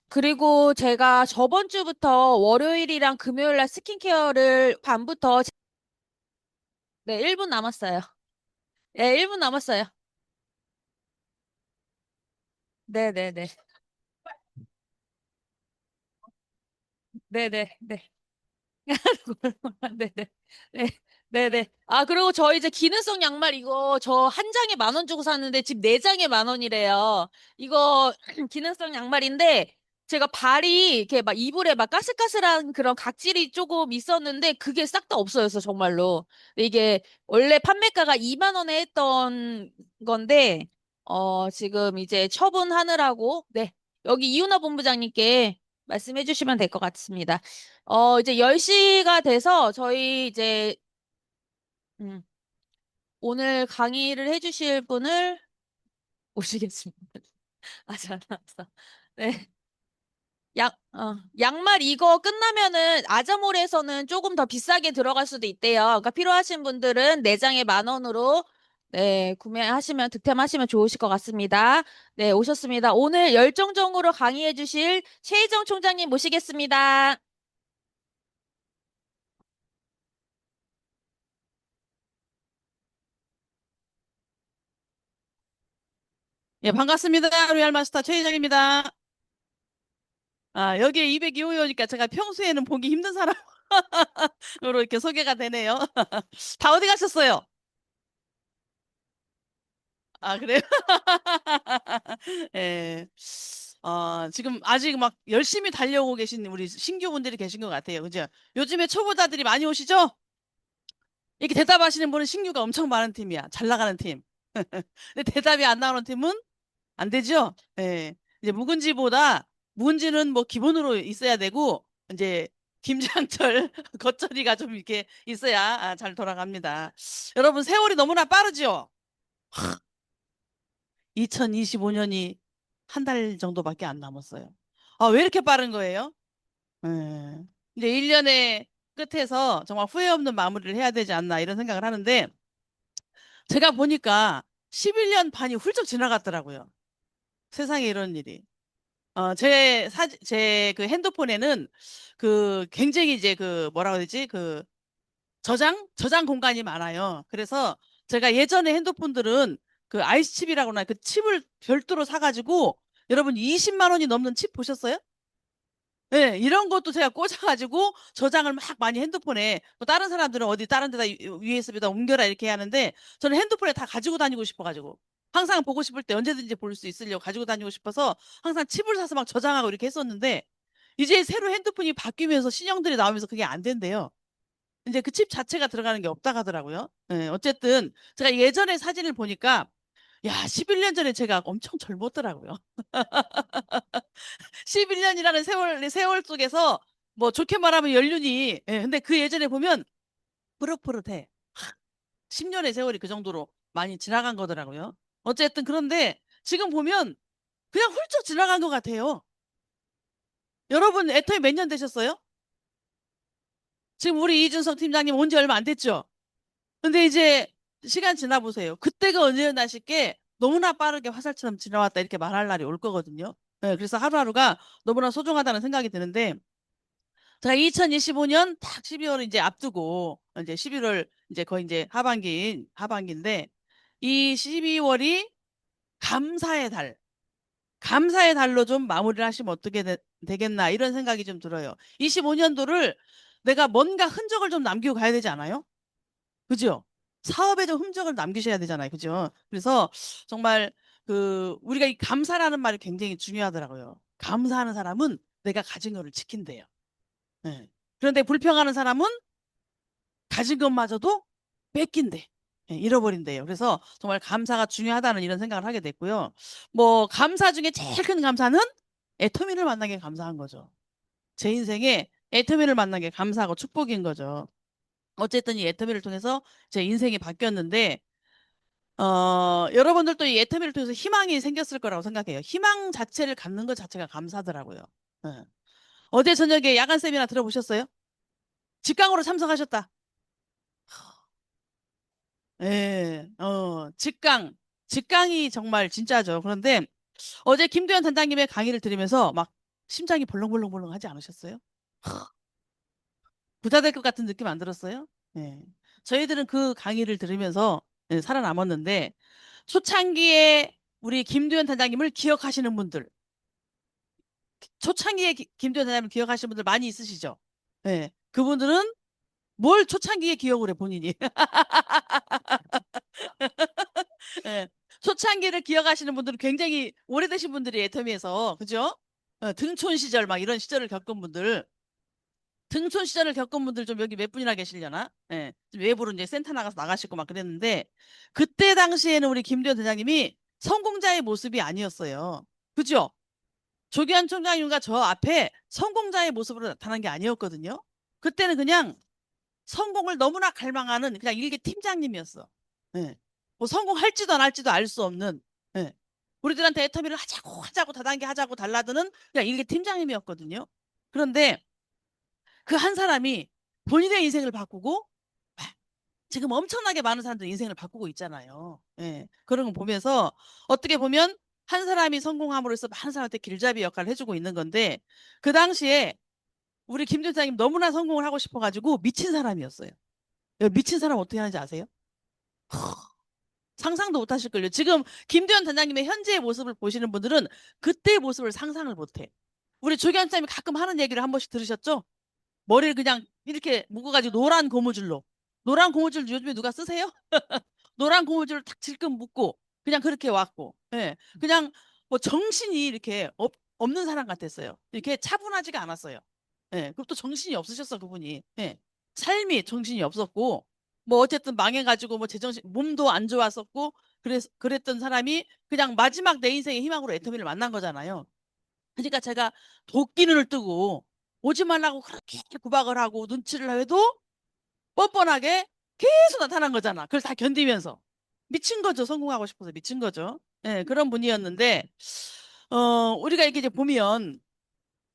그리고 제가 저번 주부터 월요일이랑 금요일 날 스킨케어를 밤부터, 네, 1분 남았어요. 네, 1분 남았어요. 네네네. 네네. 네. 네네. 네. 네네. 아, 그리고 저 이제 기능성 양말 이거 저 한 장에 10,000원 주고 샀는데 지금 네 장에 10,000원이래요. 이거 기능성 양말인데 제가 발이 이렇게 막 이불에 막 까슬까슬한 그런 각질이 조금 있었는데 그게 싹 다 없어졌어, 정말로. 근데 이게 원래 판매가가 2만 원에 했던 건데, 지금 이제 처분하느라고, 네. 여기 이윤아 본부장님께 말씀해 주시면 될 것 같습니다. 이제 10시가 돼서 저희 이제, 음, 오늘 강의를 해주실 분을 모시겠습니다. 아, 잘 나왔어. 네. 양말 이거 끝나면은 아자몰에서는 조금 더 비싸게 들어갈 수도 있대요. 그러니까 필요하신 분들은 4장에 10,000원으로 네, 구매하시면, 득템하시면 좋으실 것 같습니다. 네, 오셨습니다. 오늘 열정적으로 강의해 주실 최희정 총장님 모시겠습니다. 예, 반갑습니다. 로얄 마스터 최희정입니다. 아, 여기에 202호에 오니까 제가 평소에는 보기 힘든 사람으로 이렇게 소개가 되네요. 다 어디 가셨어요? 아, 그래요? 예. 지금 아직 막 열심히 달려오고 계신 우리 신규분들이 계신 것 같아요. 그죠? 요즘에 초보자들이 많이 오시죠? 이렇게 대답하시는 분은 신규가 엄청 많은 팀이야. 잘 나가는 팀. 근데 대답이 안 나오는 팀은 안 되죠? 예. 이제 묵은지는 뭐 기본으로 있어야 되고, 이제 김장철 겉절이가 좀 이렇게 있어야 잘 돌아갑니다. 여러분, 세월이 너무나 빠르죠? 2025년이 한 달 정도밖에 안 남았어요. 아, 왜 이렇게 빠른 거예요? 예. 이제 1년의 끝에서 정말 후회 없는 마무리를 해야 되지 않나 이런 생각을 하는데, 제가 보니까 11년 반이 훌쩍 지나갔더라고요. 세상에 이런 일이. 제 그 핸드폰에는 그 굉장히 이제 그 뭐라고 해야 되지? 그 저장 공간이 많아요. 그래서 제가 예전에 핸드폰들은 그 아이스칩이라고 하나 그 칩을 별도로 사가지고 여러분 20만 원이 넘는 칩 보셨어요? 네, 이런 것도 제가 꽂아가지고 저장을 막 많이 핸드폰에 또 다른 사람들은 어디 다른 데다 USB에다 옮겨라 이렇게 하는데 저는 핸드폰에 다 가지고 다니고 싶어가지고 항상 보고 싶을 때 언제든지 볼 수 있으려고 가지고 다니고 싶어서 항상 칩을 사서 막 저장하고 이렇게 했었는데 이제 새로 핸드폰이 바뀌면서 신형들이 나오면서 그게 안 된대요. 이제 그 칩 자체가 들어가는 게 없다 하더라고요. 네, 어쨌든 제가 예전에 사진을 보니까 야, 11년 전에 제가 엄청 젊었더라고요. 11년이라는 세월 속에서 뭐 좋게 말하면 연륜이, 예, 근데 그 예전에 보면 푸릇푸릇해. 10년의 세월이 그 정도로 많이 지나간 거더라고요. 어쨌든 그런데 지금 보면 그냥 훌쩍 지나간 것 같아요. 여러분 애터미 몇 년 되셨어요? 지금 우리 이준석 팀장님 온 지 얼마 안 됐죠? 근데 이제 시간 지나 보세요. 그때가 언제였나 싶게 너무나 빠르게 화살처럼 지나왔다 이렇게 말할 날이 올 거거든요. 예, 그래서 하루하루가 너무나 소중하다는 생각이 드는데 제가 2025년 딱 12월 이제 앞두고 이제 11월 이제 거의 이제 하반기인데 이 12월이 감사의 달, 감사의 달로 좀 마무리를 하시면 어떻게 되겠나 이런 생각이 좀 들어요. 25년도를 내가 뭔가 흔적을 좀 남기고 가야 되지 않아요? 그죠? 사업에 좀 흔적을 남기셔야 되잖아요. 그죠? 그래서 정말 그 우리가 이 감사라는 말이 굉장히 중요하더라고요. 감사하는 사람은 내가 가진 거를 지킨대요. 예. 그런데 불평하는 사람은 가진 것마저도 뺏긴대. 예, 잃어버린대요. 그래서 정말 감사가 중요하다는 이런 생각을 하게 됐고요. 뭐 감사 중에 제일 큰 감사는 애터미를 만난 게 감사한 거죠. 제 인생에 애터미를 만난 게 감사하고 축복인 거죠. 어쨌든 이 애터미를 통해서 제 인생이 바뀌었는데 여러분들도 이 애터미를 통해서 희망이 생겼을 거라고 생각해요. 희망 자체를 갖는 것 자체가 감사더라고요. 예. 어제 저녁에 야간 세미나 들어보셨어요? 직강으로 참석하셨다. 예, 직강이 정말 진짜죠. 그런데 어제 김도현 단장님의 강의를 들으면서 막 심장이 벌렁벌렁벌렁 하지 않으셨어요? 부자 될 것 같은 느낌 안 들었어요? 네. 저희들은 그 강의를 들으면서 네, 살아남았는데 초창기에 우리 김두현 단장님을 기억하시는 분들, 초창기에 김두현 단장님을 기억하시는 분들 많이 있으시죠? 네. 그분들은 뭘 초창기에 기억을 해 본인이. 예. 초창기를 기억하시는 분들은 굉장히 오래되신 분들이 애터미에서 그죠? 등촌 시절 막 이런 시절을 겪은 분들, 등촌 시절을 겪은 분들 좀 여기 몇 분이나 계시려나? 예. 좀 외부로 이제 센터 나가서 나가시고 막 그랬는데 그때 당시에는 우리 김대현 대장님이 성공자의 모습이 아니었어요. 그죠? 조기환 총장님과 저 앞에 성공자의 모습으로 나타난 게 아니었거든요. 그때는 그냥 성공을 너무나 갈망하는 그냥 일개 팀장님이었어. 예. 뭐 성공할지도 안 할지도 알 수 없는 예. 우리들한테 애터미를 하자고 하자고 다단계 하자고 달라드는 그냥 일개 팀장님이었거든요. 그런데 그 한 사람이 본인의 인생을 바꾸고 지금 엄청나게 많은 사람들 인생을 바꾸고 있잖아요. 예. 그런 거 보면서 어떻게 보면 한 사람이 성공함으로써 많은 사람한테 길잡이 역할을 해주고 있는 건데 그 당시에 우리 김 대장님 너무나 성공을 하고 싶어가지고 미친 사람이었어요. 미친 사람 어떻게 하는지 아세요? 상상도 못 하실걸요. 지금 김대현 단장님의 현재의 모습을 보시는 분들은 그때의 모습을 상상을 못 해. 우리 조기환 쌤이 가끔 하는 얘기를 한 번씩 들으셨죠? 머리를 그냥 이렇게 묶어가지고 노란 고무줄로. 노란 고무줄 요즘에 누가 쓰세요? 노란 고무줄을 탁 질끈 묶고 그냥 그렇게 왔고. 예. 그냥 뭐 정신이 이렇게 없는 사람 같았어요. 이렇게 차분하지가 않았어요. 예. 그것도 정신이 없으셨어, 그분이. 예. 삶이 정신이 없었고 뭐 어쨌든 망해가지고 뭐 제정신 몸도 안 좋았었고 그랬던 사람이 그냥 마지막 내 인생의 희망으로 애터미를 만난 거잖아요. 그러니까 제가 도끼눈을 뜨고 오지 말라고 그렇게 구박을 하고 눈치를 해도 뻔뻔하게 계속 나타난 거잖아. 그걸 다 견디면서 미친 거죠. 성공하고 싶어서 미친 거죠. 예, 그런 분이었는데 우리가 이렇게 이제 보면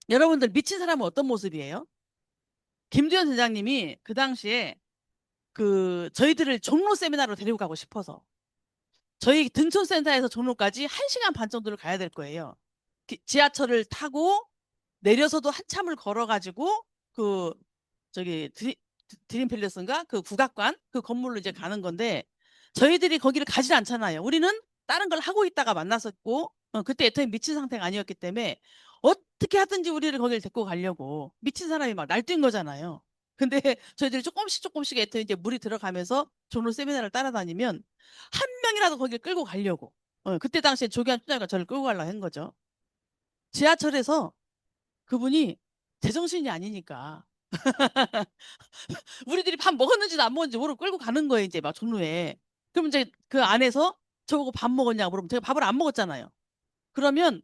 여러분들 미친 사람은 어떤 모습이에요? 김두현 대장님이 그 당시에 그 저희들을 종로 세미나로 데리고 가고 싶어서 저희 등촌센터에서 종로까지 1시간 반 정도를 가야 될 거예요. 지하철을 타고 내려서도 한참을 걸어가지고 그 저기 드림 팰리스인가 그 국악관 그 건물로 이제 가는 건데 저희들이 거기를 가지 않잖아요. 우리는 다른 걸 하고 있다가 만났었고 그때 애터미 미친 상태가 아니었기 때문에 어떻게 하든지 우리를 거기를 데리고 가려고 미친 사람이 막 날뛴 거잖아요. 근데 저희들이 조금씩 조금씩 애터미 이제 물이 들어가면서 종로 세미나를 따라다니면 한 명이라도 거기를 끌고 가려고 그때 당시에 조기환 총장가 저를 끌고 가려고 한 거죠. 지하철에서 그분이 제정신이 아니니까 우리들이 밥 먹었는지도 안 먹었는지 모르고 끌고 가는 거예요. 이제 막 종로에. 그럼 이제 그 안에서 저보고 밥 먹었냐고 물으면 제가 밥을 안 먹었잖아요. 그러면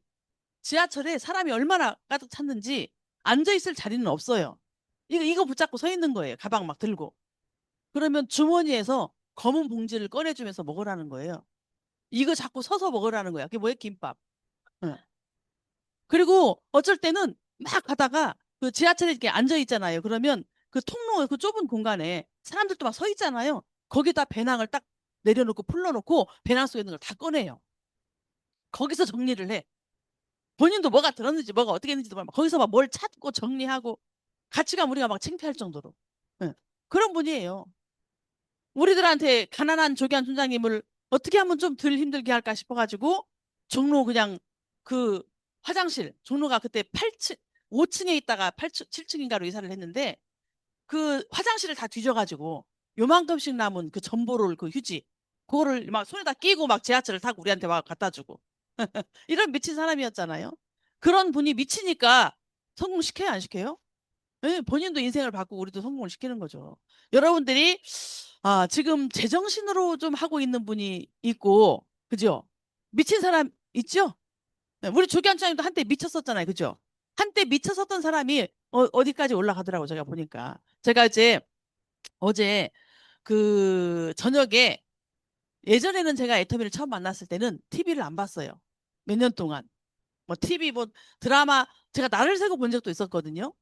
지하철에 사람이 얼마나 가득 찼는지 앉아있을 자리는 없어요. 이거 붙잡고 서 있는 거예요. 가방 막 들고. 그러면 주머니에서 검은 봉지를 꺼내주면서 먹으라는 거예요. 이거 자꾸 서서 먹으라는 거야. 그게 뭐예요? 김밥. 응. 그리고 어쩔 때는 막 가다가 그 지하철에 이렇게 앉아 있잖아요. 그러면 그 통로 그 좁은 공간에 사람들도 막 서 있잖아요. 거기다 배낭을 딱 내려놓고 풀러놓고 배낭 속에 있는 걸 다 꺼내요. 거기서 정리를 해. 본인도 뭐가 들었는지 뭐가 어떻게 했는지도 모르고 거기서 막 뭘 찾고 정리하고 같이 가면 우리가 막 창피할 정도로. 예. 그런 분이에요. 우리들한테 가난한 조기환 총장님을 어떻게 하면 좀 덜 힘들게 할까 싶어가지고 종로 그냥 그 화장실 종로가 그때 8층 5층에 있다가 8층 7층인가로 이사를 했는데 그 화장실을 다 뒤져가지고 요만큼씩 남은 그 점보롤 그 휴지 그거를 막 손에다 끼고 막 지하철을 타고 우리한테 막 갖다 주고 이런 미친 사람이었잖아요. 그런 분이 미치니까 성공시켜야 안 시켜요? 예, 본인도 인생을 바꾸고 우리도 성공을 시키는 거죠. 여러분들이 지금 제정신으로 좀 하고 있는 분이 있고, 그죠? 미친 사람 있죠? 네, 우리 조기환 차장님도 한때 미쳤었잖아요. 그죠? 한때 미쳤었던 사람이 어디까지 올라가더라고, 제가 보니까. 제가 이제 어제 그 저녁에 예전에는 제가 애터미를 처음 만났을 때는 TV를 안 봤어요. 몇 년 동안. 뭐 TV 뭐 드라마 제가 나를 새고 본 적도 있었거든요.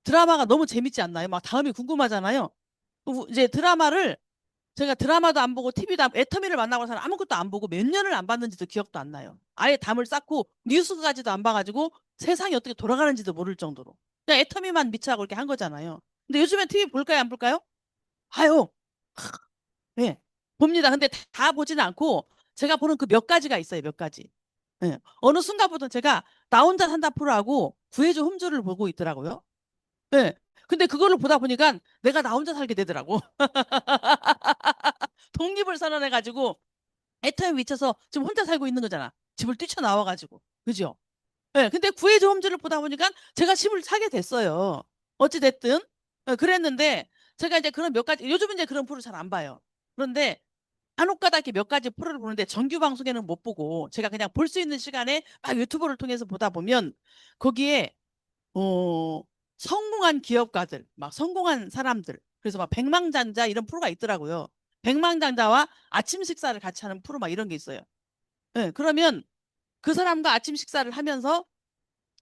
드라마가 너무 재밌지 않나요? 막 다음이 궁금하잖아요. 이제 드라마를 제가 드라마도 안 보고 TV도 애터미를 만나고 나서 아무것도 안 보고 몇 년을 안 봤는지도 기억도 안 나요. 아예 담을 쌓고 뉴스까지도 안 봐가지고 세상이 어떻게 돌아가는지도 모를 정도로. 그냥 애터미만 미쳐하고 이렇게 한 거잖아요. 근데 요즘엔 TV 볼까요, 안 볼까요? 봐요. 예. 봅니다. 근데 다 보지는 않고 제가 보는 그 몇 가지가 있어요, 몇 가지. 예. 어느 순간부터 제가 나 혼자 산다 프로하고 구해줘 홈즈를 보고 있더라고요. 예. 근데 그거를 보다 보니까 내가 나 혼자 살게 되더라고. 독립을 선언해가지고 애터미에 미쳐서 지금 혼자 살고 있는 거잖아. 집을 뛰쳐나와가지고. 그죠? 예, 근데 구해줘 홈즈를 보다 보니까 제가 집을 사게 됐어요. 어찌됐든. 예, 그랬는데 제가 이제 그런 몇 가지, 요즘은 이제 그런 프로 잘 안 봐요. 그런데 간혹가다기 몇 가지 프로를 보는데 정규 방송에는 못 보고 제가 그냥 볼 수 있는 시간에 막 유튜브를 통해서 보다 보면 거기에 어 성공한 기업가들, 막 성공한 사람들, 그래서 막 백망장자 이런 프로가 있더라고요. 백망장자와 아침 식사를 같이 하는 프로 막 이런 게 있어요. 예, 그러면 그 사람과 아침 식사를 하면서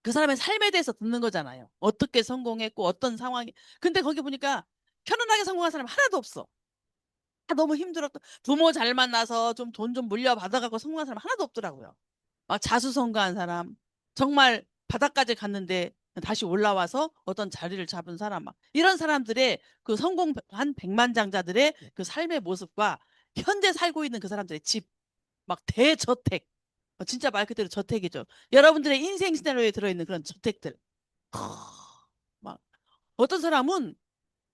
그 사람의 삶에 대해서 듣는 거잖아요. 어떻게 성공했고 어떤 상황이. 근데 거기 보니까 편안하게 성공한 사람 하나도 없어. 다 너무 힘들었던 부모 잘 만나서 좀 돈 좀 물려받아갖고 성공한 사람 하나도 없더라고요. 막 자수성가한 사람, 정말 바닥까지 갔는데 다시 올라와서 어떤 자리를 잡은 사람, 막 이런 사람들의 그 성공한 백만장자들의 그 삶의 모습과 현재 살고 있는 그 사람들의 집, 막 대저택, 진짜 말 그대로 저택이죠. 여러분들의 인생 시나리오에 들어있는 그런 저택들. 막 어떤 사람은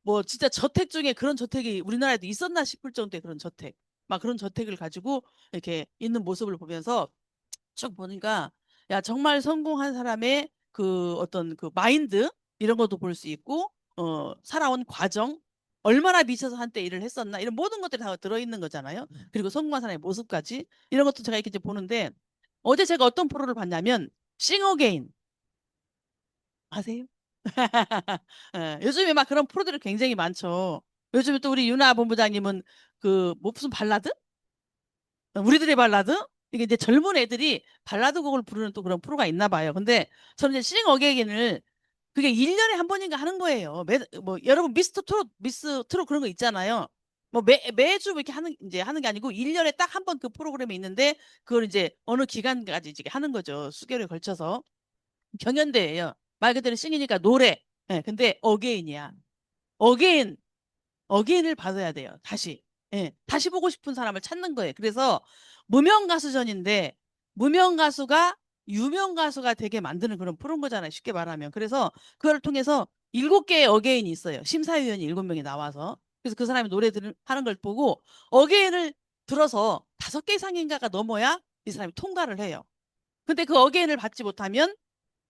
뭐 진짜 저택 중에 그런 저택이 우리나라에도 있었나 싶을 정도의 그런 저택. 막 그런 저택을 가지고 이렇게 있는 모습을 보면서 쭉 보니까 야, 정말 성공한 사람의 그 어떤 그 마인드 이런 것도 볼 수 있고 살아온 과정 얼마나 미쳐서 한때 일을 했었나 이런 모든 것들이 다 들어있는 거잖아요. 그리고 성공한 사람의 모습까지 이런 것도 제가 이렇게 이제 보는데 어제 제가 어떤 프로를 봤냐면 싱어게인 아세요? 요즘에 막 그런 프로들이 굉장히 많죠. 요즘에 또 우리 유나 본부장님은 그 뭐 무슨 발라드? 우리들의 발라드? 이게 이제 젊은 애들이 발라드 곡을 부르는 또 그런 프로가 있나 봐요. 근데 저는 이제 싱 어게인을 그게 1년에 한 번인가 하는 거예요. 뭐 여러분 미스터 트롯, 미스 트롯 그런 거 있잖아요. 뭐 매주 이렇게 하는 게 아니고 1년에 딱 한 번 그 프로그램이 있는데 그걸 이제 어느 기간까지 이제 하는 거죠. 수개월에 걸쳐서. 경연대예요. 말 그대로 싱이니까 노래. 예, 근데 어게인이야. 어게인 어게인을 받아야 돼요. 다시. 예, 다시 보고 싶은 사람을 찾는 거예요. 그래서 무명 가수전인데 무명 가수가 유명 가수가 되게 만드는 그런 프로인 거잖아요. 쉽게 말하면. 그래서 그걸 통해서 7개의 어게인이 있어요. 심사위원이 7명이 나와서. 그래서 그 사람이 노래 하는 걸 보고 어게인을 들어서 5개 이상인가가 넘어야 이 사람이 통과를 해요. 근데 그 어게인을 받지 못하면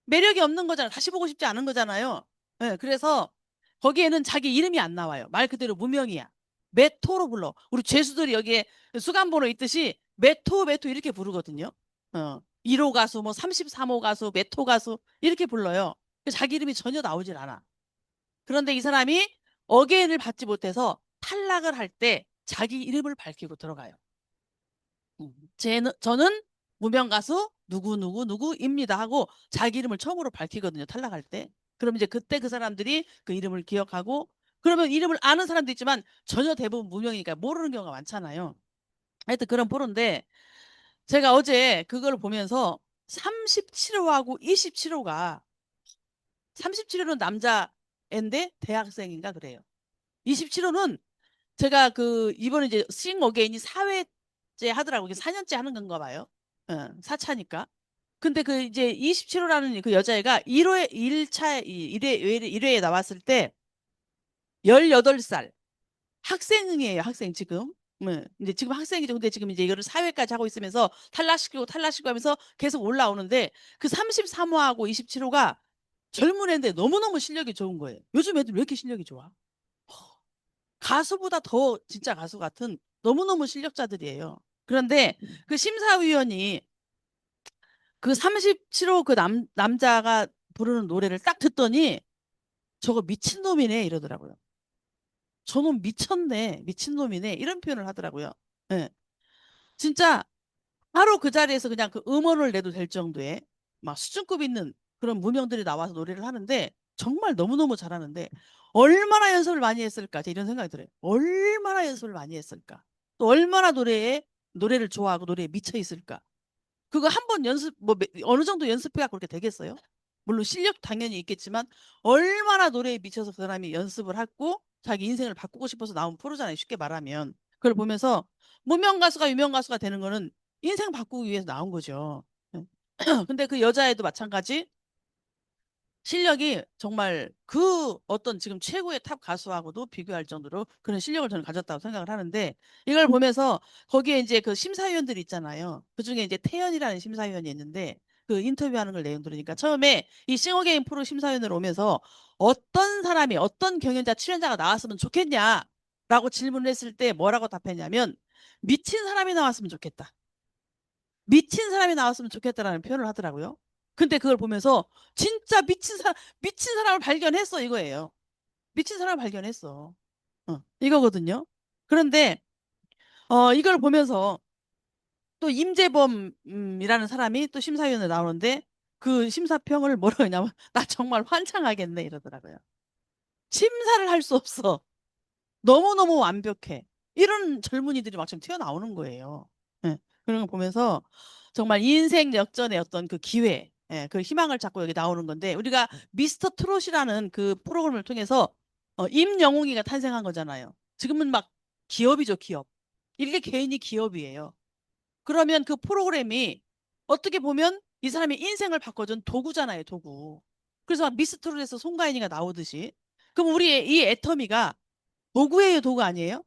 매력이 없는 거잖아요. 다시 보고 싶지 않은 거잖아요. 예, 그래서 거기에는 자기 이름이 안 나와요. 말 그대로 무명이야. 메토로 불러. 우리 죄수들이 여기에 수감번호 있듯이 메토 메토 이렇게 부르거든요. 1호 가수, 뭐 33호 가수, 메토 가수 이렇게 불러요. 자기 이름이 전혀 나오질 않아. 그런데 이 사람이 어게인을 받지 못해서 탈락을 할 때 자기 이름을 밝히고 들어가요. 저는 무명 가수 누구누구누구입니다 하고 자기 이름을 처음으로 밝히거든요. 탈락할 때. 그럼 이제 그때 그 사람들이 그 이름을 기억하고 그러면 이름을 아는 사람도 있지만 전혀 대부분 무명이니까 모르는 경우가 많잖아요. 하여튼 그런 프로인데 제가 어제 그걸 보면서 37호하고 27호가 37호는 남자인데 대학생인가 그래요. 27호는 제가 그 이번에 이제 싱 어게인이 4회째 하더라고요. 4년째 하는 건가 봐요. 4차니까. 근데 그 이제 27호라는 그 여자애가 1회 1차 1회에 나왔을 때 18살 학생이에요. 학생 지금. 이제 지금 학생이죠. 근데 지금 이제 이거를 4회까지 하고 있으면서 탈락시키고 하면서 계속 올라오는데 그 33호하고 27호가 젊은 애인데 너무너무 실력이 좋은 거예요. 요즘 애들 왜 이렇게 실력이 좋아? 가수보다 더 진짜 가수 같은 너무너무 실력자들이에요. 그런데 그 심사위원이 그 37호 그 남자가 부르는 노래를 딱 듣더니 저거 미친놈이네 이러더라고요. 저놈 미쳤네, 미친놈이네 이런 표현을 하더라고요. 예. 진짜 바로 그 자리에서 그냥 그 음원을 내도 될 정도의 막 수준급 있는 그런 무명들이 나와서 노래를 하는데 정말 너무너무 잘하는데 얼마나 연습을 많이 했을까 이런 생각이 들어요. 얼마나 연습을 많이 했을까. 또 얼마나 노래를 좋아하고 노래에 미쳐 있을까. 그거 한 번 연습 어느 정도 연습해야 그렇게 되겠어요? 물론 실력 당연히 있겠지만 얼마나 노래에 미쳐서 그 사람이 연습을 하고 자기 인생을 바꾸고 싶어서 나온 프로잖아요. 쉽게 말하면. 그걸 보면서 무명 가수가 유명 가수가 되는 거는 인생 바꾸기 위해서 나온 거죠. 근데 그 여자애도 마찬가지 실력이 정말 그 어떤 지금 최고의 탑 가수하고도 비교할 정도로 그런 실력을 저는 가졌다고 생각을 하는데 이걸 보면서 거기에 이제 그 심사위원들이 있잖아요. 그중에 이제 태연이라는 심사위원이 있는데 그 인터뷰하는 걸 내용 들으니까 처음에 이 싱어게인 프로 심사위원으로 오면서 어떤 사람이 어떤 경연자 출연자가 나왔으면 좋겠냐라고 질문을 했을 때 뭐라고 답했냐면 미친 사람이 나왔으면 좋겠다. 미친 사람이 나왔으면 좋겠다라는 표현을 하더라고요. 근데 그걸 보면서 진짜 미친 사람을 발견했어 이거예요. 미친 사람을 발견했어. 이거거든요. 그런데 이걸 보면서 또 임재범이라는 사람이 또 심사위원에 나오는데 그 심사평을 뭐라고 했냐면 나 정말 환장하겠네 이러더라고요. 심사를 할 수 없어. 너무너무 완벽해. 이런 젊은이들이 막 지금 튀어나오는 거예요. 예, 그런 거 보면서 정말 인생 역전의 어떤 그 기회, 예, 그 희망을 잡고 여기 나오는 건데 우리가 미스터 트롯이라는 그 프로그램을 통해서 임영웅이가 탄생한 거잖아요. 지금은 막 기업이죠, 기업. 이게 개인이 기업이에요. 그러면 그 프로그램이 어떻게 보면 이 사람의 인생을 바꿔준 도구잖아요, 도구. 그래서 미스터 트롯에서 송가인이가 나오듯이 그럼 우리 이 애터미가 도구예요, 도구 아니에요?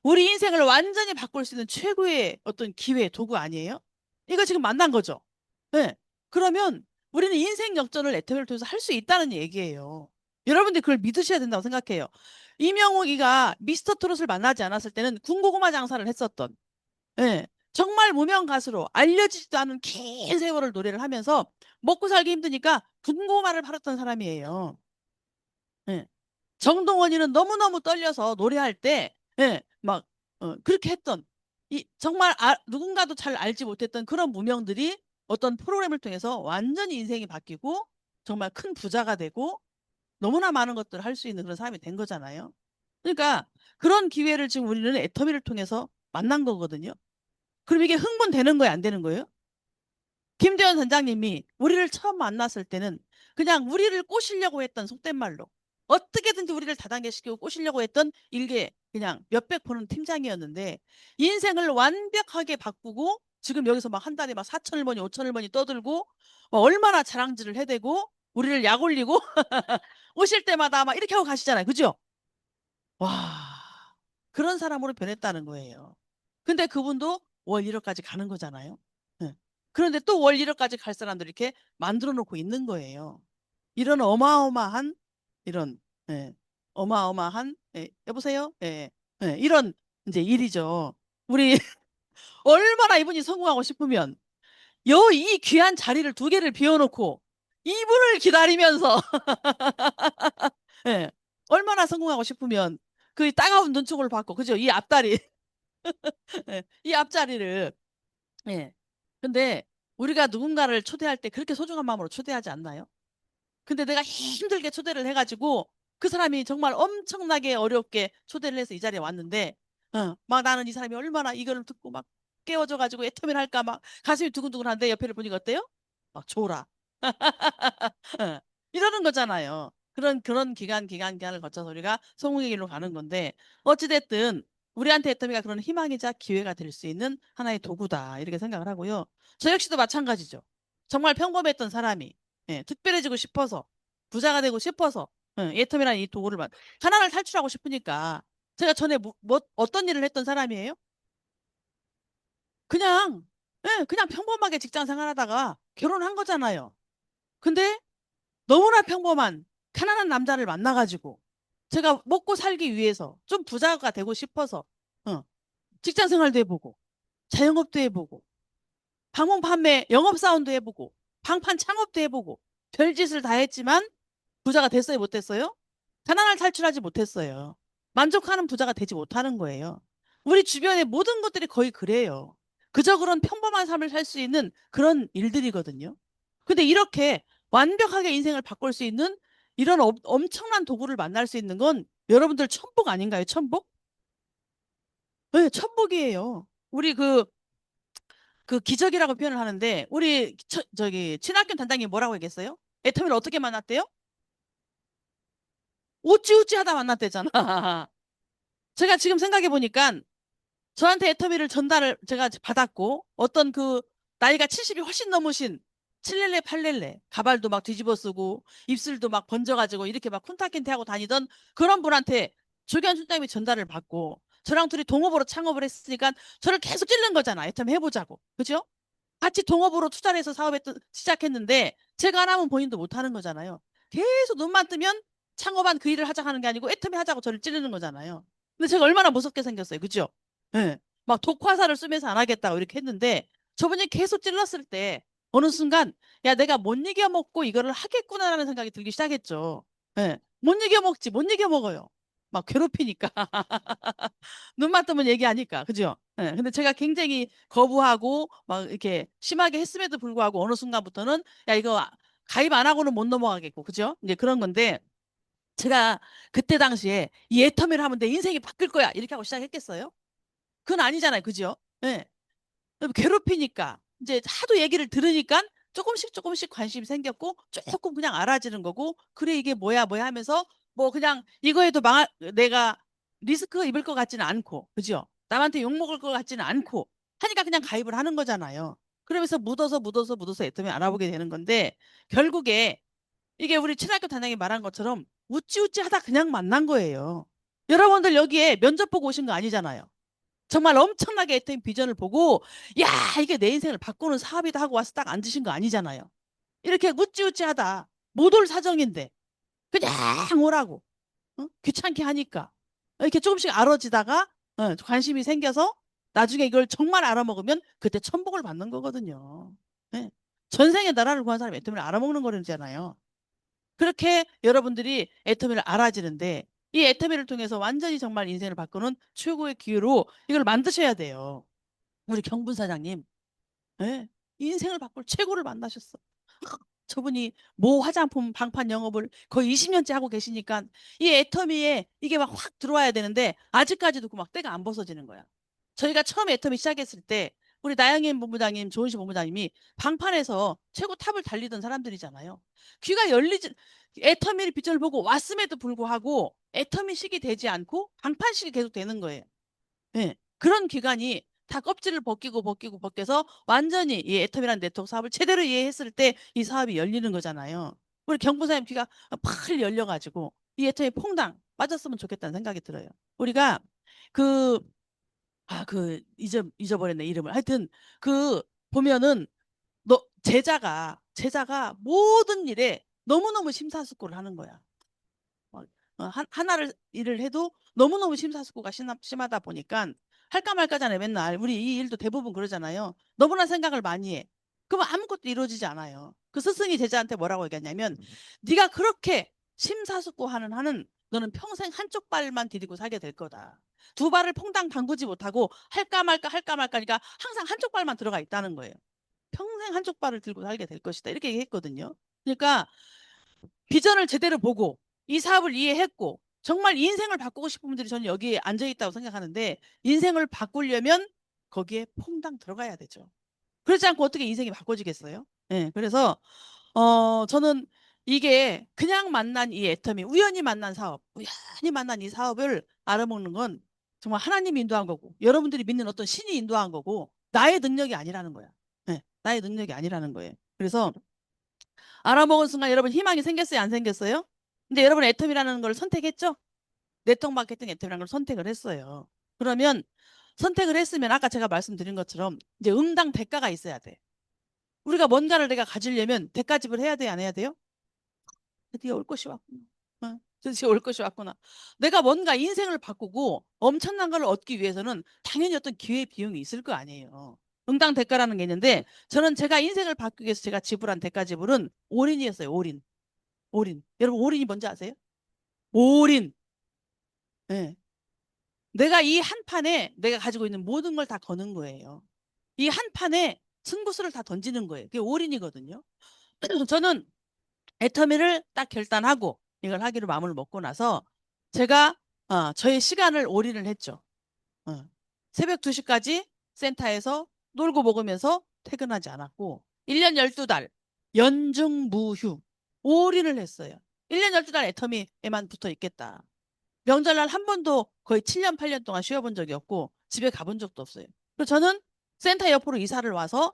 우리 인생을 완전히 바꿀 수 있는 최고의 어떤 기회, 도구 아니에요? 이거 지금 만난 거죠. 네. 그러면 우리는 인생 역전을 애터미를 통해서 할 수 있다는 얘기예요. 여러분들 그걸 믿으셔야 된다고 생각해요. 이명옥이가 미스터 트롯을 만나지 않았을 때는 군고구마 장사를 했었던, 예. 정말 무명 가수로 알려지지도 않은 긴 세월을 노래를 하면서 먹고 살기 힘드니까 군고구마를 팔았던 사람이에요. 예. 정동원이는 너무너무 떨려서 노래할 때, 예, 막, 그렇게 했던, 정말 누군가도 잘 알지 못했던 그런 무명들이 어떤 프로그램을 통해서 완전히 인생이 바뀌고 정말 큰 부자가 되고 너무나 많은 것들을 할 수 있는 그런 사람이 된 거잖아요. 그러니까 그런 기회를 지금 우리는 애터미를 통해서 만난 거거든요. 그럼 이게 흥분되는 거예요, 안 되는 거예요? 김대현 선장님이 우리를 처음 만났을 때는 그냥 우리를 꼬시려고 했던 속된 말로 어떻게든지 우리를 다단계시키고 꼬시려고 했던 일개 그냥 몇백 보는 팀장이었는데 인생을 완벽하게 바꾸고 지금 여기서 막 한 달에 막 4천을 버니 5천을 버니 떠들고 막 얼마나 자랑질을 해대고 우리를 약 올리고 오실 때마다 막 이렇게 하고 가시잖아요. 그죠? 와, 그런 사람으로 변했다는 거예요. 근데 그분도 월 1억까지 가는 거잖아요. 예. 그런데 또 월 1억까지 갈 사람들 이렇게 만들어 놓고 있는 거예요. 이런 어마어마한, 이런, 예, 어마어마한, 예, 여보세요? 예, 예, 이런 이제 일이죠. 우리 얼마나 이분이 성공하고 싶으면 이 귀한 자리를 두 개를 비워놓고 이분을 기다리면서 예, 얼마나 성공하고 싶으면 그 따가운 눈총을 받고 그죠? 이 앞다리 예, 이 앞자리를 예. 근데 우리가 누군가를 초대할 때 그렇게 소중한 마음으로 초대하지 않나요? 근데 내가 힘들게 초대를 해가지고 그 사람이 정말 엄청나게 어렵게 초대를 해서 이 자리에 왔는데 막 나는 이 사람이 얼마나 이거를 듣고 막 깨워져가지고 애터미를 할까 막 가슴이 두근두근한데 옆에를 보니까 어때요? 막 줘라. 예. 이러는 거잖아요. 그런 기간을 거쳐서 우리가 성공의 길로 가는 건데, 어찌됐든, 우리한테 애터미가 그런 희망이자 기회가 될 수 있는 하나의 도구다. 이렇게 생각을 하고요. 저 역시도 마찬가지죠. 정말 평범했던 사람이, 예, 특별해지고 싶어서, 부자가 되고 싶어서, 애터미라는 이 도구를, 가난을 탈출하고 싶으니까, 제가 전에 어떤 일을 했던 사람이에요? 그냥, 예, 그냥 평범하게 직장 생활하다가 결혼한 거잖아요. 근데 너무나 평범한 가난한 남자를 만나가지고 제가 먹고 살기 위해서 좀 부자가 되고 싶어서 어, 직장 생활도 해보고 자영업도 해보고 방문 판매 영업사원도 해보고 방판 창업도 해보고 별짓을 다 했지만 부자가 됐어요 못 됐어요? 가난을 탈출하지 못했어요. 만족하는 부자가 되지 못하는 거예요. 우리 주변의 모든 것들이 거의 그래요. 그저 그런 평범한 삶을 살 수 있는 그런 일들이거든요. 근데 이렇게 완벽하게 인생을 바꿀 수 있는 이런 엄청난 도구를 만날 수 있는 건 여러분들 천복 아닌가요? 천복? 네, 천복이에요. 우리 그 기적이라고 표현을 하는데 우리 저기 친학교 단장님 뭐라고 얘기했어요? 애터미를 어떻게 만났대요? 우찌우찌 하다 만났대잖아. 제가 지금 생각해 보니까 저한테 애터미를 전달을 제가 받았고 어떤 그 나이가 70이 훨씬 넘으신 7렐레 8렐레 가발도 막 뒤집어 쓰고 입술도 막 번져가지고 이렇게 막 콘타켄트 하고 다니던 그런 분한테 조견 춘담이 전달을 받고 저랑 둘이 동업으로 창업을 했으니까 저를 계속 찔른 거잖아. 애터미 해보자고. 그죠? 같이 동업으로 투자를 해서 사업했던 시작했는데 제가 안 하면 본인도 못 하는 거잖아요. 계속 눈만 뜨면 창업한 그 일을 하자 하는 게 아니고 애터미 하자고 저를 찌르는 거잖아요. 근데 제가 얼마나 무섭게 생겼어요. 그죠? 예. 막 독화살을 쏘면서 안 하겠다고 이렇게 했는데 저분이 계속 찔렀을 때 어느 순간 야 내가 못 이겨먹고 이거를 하겠구나라는 생각이 들기 시작했죠. 예. 못 이겨먹지 못 이겨먹어요. 막 괴롭히니까. 눈만 뜨면 얘기하니까. 그죠? 예. 근데 제가 굉장히 거부하고 막 이렇게 심하게 했음에도 불구하고 어느 순간부터는 야, 이거 가입 안 하고는 못 넘어가겠고. 그죠? 이제 그런 건데 제가 그때 당시에 이 애터미를 하면 내 인생이 바뀔 거야. 이렇게 하고 시작했겠어요? 그건 아니잖아요. 그죠? 예. 괴롭히니까 이제 하도 얘기를 들으니까 조금씩 조금씩 관심이 생겼고 조금 그냥 알아지는 거고 그래 이게 뭐야 뭐야 하면서 뭐 그냥 이거에도 내가 리스크 입을 것 같지는 않고 그죠? 남한테 욕 먹을 것 같지는 않고 하니까 그냥 가입을 하는 거잖아요. 그러면서 묻어서 애터미 알아보게 되는 건데 결국에 이게 우리 친학교 단장이 말한 것처럼 우찌우찌 하다 그냥 만난 거예요. 여러분들 여기에 면접 보고 오신 거 아니잖아요. 정말 엄청나게 했던 비전을 보고 야 이게 내 인생을 바꾸는 사업이다 하고 와서 딱 앉으신 거 아니잖아요. 이렇게 우찌우찌하다 못 올 사정인데 그냥 오라고 귀찮게 하니까 이렇게 조금씩 알아지다가 관심이 생겨서 나중에 이걸 정말 알아먹으면 그때 천복을 받는 거거든요. 예. 전생에 나라를 구한 사람이 애터미를 알아먹는 거잖아요. 그렇게 여러분들이 애터미를 알아지는데 이 애터미를 통해서 완전히 정말 인생을 바꾸는 최고의 기회로 이걸 만드셔야 돼요. 우리 경분 사장님, 예? 인생을 바꿀 최고를 만나셨어. 저분이 모 화장품 방판 영업을 거의 20년째 하고 계시니까 이 애터미에 이게 막 확 들어와야 되는데 아직까지도 그 막 때가 안 벗어지는 거야. 저희가 처음에 애터미 시작했을 때 우리 나영임 본부장님, 조은시 본부장님이 방판에서 최고 탑을 달리던 사람들이잖아요. 귀가 열리지 애터미를 빛을 보고 왔음에도 불구하고 애터미식이 되지 않고 방판식이 계속 되는 거예요. 예. 그런 기간이 다 껍질을 벗겨서 완전히 이 애텀이라는 네트워크 사업을 제대로 이해했을 때 이 사업이 열리는 거잖아요. 우리 경부사님 귀가 팍 열려가지고 이 애텀이 퐁당 빠졌으면 좋겠다는 생각이 들어요. 우리가 그, 잊어버렸네, 이름을. 하여튼 그 보면은 제자가 모든 일에 너무너무 심사숙고를 하는 거야. 하나를 일을 해도 너무너무 심사숙고가 심하다 보니까 할까 말까잖아요. 맨날 우리 이 일도 대부분 그러잖아요. 너무나 생각을 많이 해. 그러면 아무것도 이루어지지 않아요. 그 스승이 제자한테 뭐라고 얘기했냐면 네가 그렇게 심사숙고하는 한은 너는 평생 한쪽 발만 디디고 살게 될 거다. 두 발을 퐁당 담그지 못하고 할까 말까니까 항상 한쪽 발만 들어가 있다는 거예요. 평생 한쪽 발을 들고 살게 될 것이다. 이렇게 얘기했거든요. 그러니까 비전을 제대로 보고 이 사업을 이해했고 정말 인생을 바꾸고 싶은 분들이 저는 여기에 앉아 있다고 생각하는데 인생을 바꾸려면 거기에 퐁당 들어가야 되죠. 그렇지 않고 어떻게 인생이 바꿔지겠어요? 네, 그래서 저는 이게 그냥 만난 이 애터미 우연히 만난 사업, 우연히 만난 이 사업을 알아먹는 건 정말 하나님이 인도한 거고 여러분들이 믿는 어떤 신이 인도한 거고 나의 능력이 아니라는 거야. 네, 나의 능력이 아니라는 거예요. 그래서 알아먹은 순간 여러분 희망이 생겼어요? 안 생겼어요? 근데 여러분 애텀이라는 걸 선택했죠? 네트워크 마케팅 애텀이라는 걸 선택을 했어요. 그러면 선택을 했으면 아까 제가 말씀드린 것처럼 이제 응당 대가가 있어야 돼. 우리가 뭔가를 내가 가지려면 대가 지불 해야 돼, 안 해야 돼요? 드디어 올 것이 왔구나. 드디어 올 것이 왔구나. 내가 뭔가 인생을 바꾸고 엄청난 걸 얻기 위해서는 당연히 어떤 기회 비용이 있을 거 아니에요. 응당 대가라는 게 있는데 저는 제가 인생을 바꾸기 위해서 제가 지불한 대가 지불은 올인이었어요. 올인. 올인. 여러분 올인이 뭔지 아세요? 올인. 예. 내가 이 한 판에 내가 가지고 있는 모든 걸 다 거는 거예요. 이 한 판에 승부수를 다 던지는 거예요. 그게 올인이거든요. 저는 애터미를 딱 결단하고 이걸 하기로 마음을 먹고 나서 제가 저의 시간을 올인을 했죠. 어. 새벽 2시까지 센터에서 놀고 먹으면서 퇴근하지 않았고 1년 12달 연중 무휴 올인을 했어요. 1년 12달 애터미에만 붙어 있겠다. 명절날 한 번도 거의 7년, 8년 동안 쉬어본 적이 없고 집에 가본 적도 없어요. 그래서 저는 센터 옆으로 이사를 와서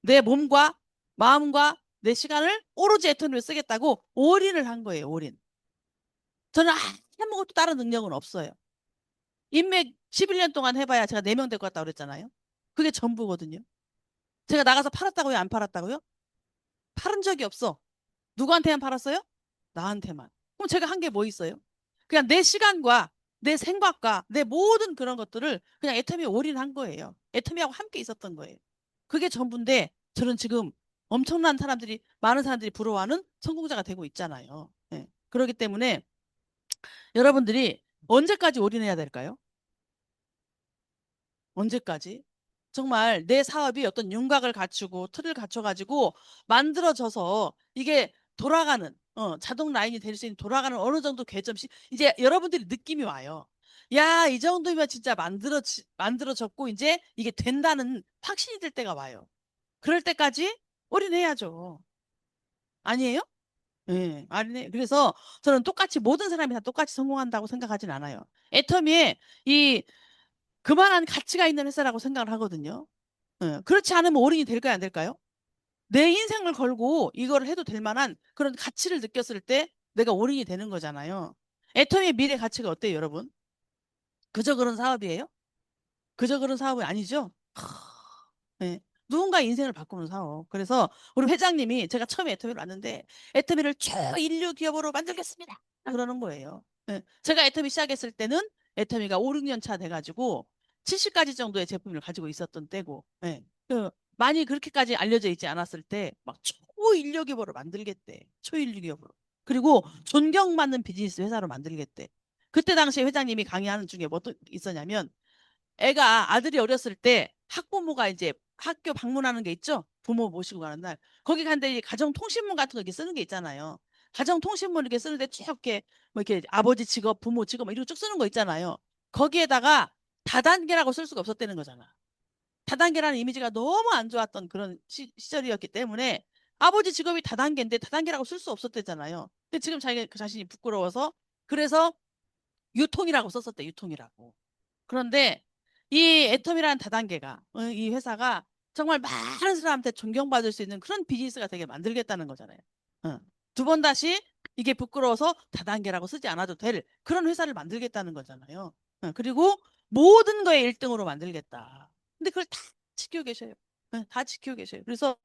내 몸과 마음과 내 시간을 오로지 애터미를 쓰겠다고 올인을 한 거예요. 올인. 저는 아무것도 다른 능력은 없어요. 인맥 11년 동안 해봐야 제가 4명 데리고 왔다고 그랬잖아요. 그게 전부거든요. 제가 나가서 팔았다고요? 안 팔았다고요? 팔은 적이 없어. 누구한테만 팔았어요? 나한테만. 그럼 제가 한 게 뭐 있어요? 그냥 내 시간과 내 생각과 내 모든 그런 것들을 그냥 애터미에 올인한 거예요. 애터미하고 함께 있었던 거예요. 그게 전부인데 저는 지금 엄청난 사람들이, 많은 사람들이 부러워하는 성공자가 되고 있잖아요. 예. 그렇기 때문에 여러분들이 언제까지 올인해야 될까요? 언제까지? 정말 내 사업이 어떤 윤곽을 갖추고 틀을 갖춰가지고 만들어져서 이게 돌아가는 자동 라인이 될 수 있는 돌아가는 어느 정도 개점씩 이제 여러분들이 느낌이 와요. 야, 이 정도면 진짜 만들어졌고 이제 이게 된다는 확신이 들 때가 와요. 그럴 때까지 올인해야죠. 아니에요? 예, 아니네. 그래서 저는 똑같이 모든 사람이 다 똑같이 성공한다고 생각하진 않아요. 애터미에 이 그만한 가치가 있는 회사라고 생각을 하거든요. 예, 그렇지 않으면 올인이 될까요, 안 될까요? 내 인생을 걸고 이거를 해도 될 만한 그런 가치를 느꼈을 때 내가 올인이 되는 거잖아요. 애터미의 미래 가치가 어때요, 여러분? 그저 그런 사업이에요? 그저 그런 사업이 아니죠? 네. 누군가 인생을 바꾸는 사업. 그래서 우리 회장님이 제가 처음에 애터미를 왔는데 애터미를 초인류 기업으로 만들겠습니다. 그러는 거예요. 네. 제가 애터미 시작했을 때는 애터미가 5, 6년 차 돼가지고 70가지 정도의 제품을 가지고 있었던 때고 네. 많이 그렇게까지 알려져 있지 않았을 때 막 초인류 기업으로 만들겠대. 초인류 기업으로. 그리고 존경받는 비즈니스 회사로 만들겠대. 그때 당시에 회장님이 강의하는 중에 뭐 있었냐면 애가 아들이 어렸을 때 학부모가 이제 학교 방문하는 게 있죠. 부모 모시고 가는 날. 거기 간데 가정통신문 같은 거 이렇게 쓰는 게 있잖아요. 가정통신문 이렇게 쓰는데 쭉 이렇게 뭐 이렇게 아버지 직업, 부모 직업 뭐 이런 거 쭉 쓰는 거 있잖아요. 거기에다가 다단계라고 쓸 수가 없었다는 거잖아. 다단계라는 이미지가 너무 안 좋았던 그런 시절이었기 때문에 아버지 직업이 다단계인데 다단계라고 쓸 수 없었대잖아요. 근데 지금 자기가 그 자신이 부끄러워서 그래서 유통이라고 썼었대, 유통이라고. 그런데 이 애텀이라는 다단계가 이 회사가 정말 많은 사람한테 존경받을 수 있는 그런 비즈니스가 되게 만들겠다는 거잖아요. 두 번 다시 이게 부끄러워서 다단계라고 쓰지 않아도 될 그런 회사를 만들겠다는 거잖아요. 그리고 모든 거에 1등으로 만들겠다. 근데 그걸 다 지키고 계셔요. 다 지키고 계셔요. 그래서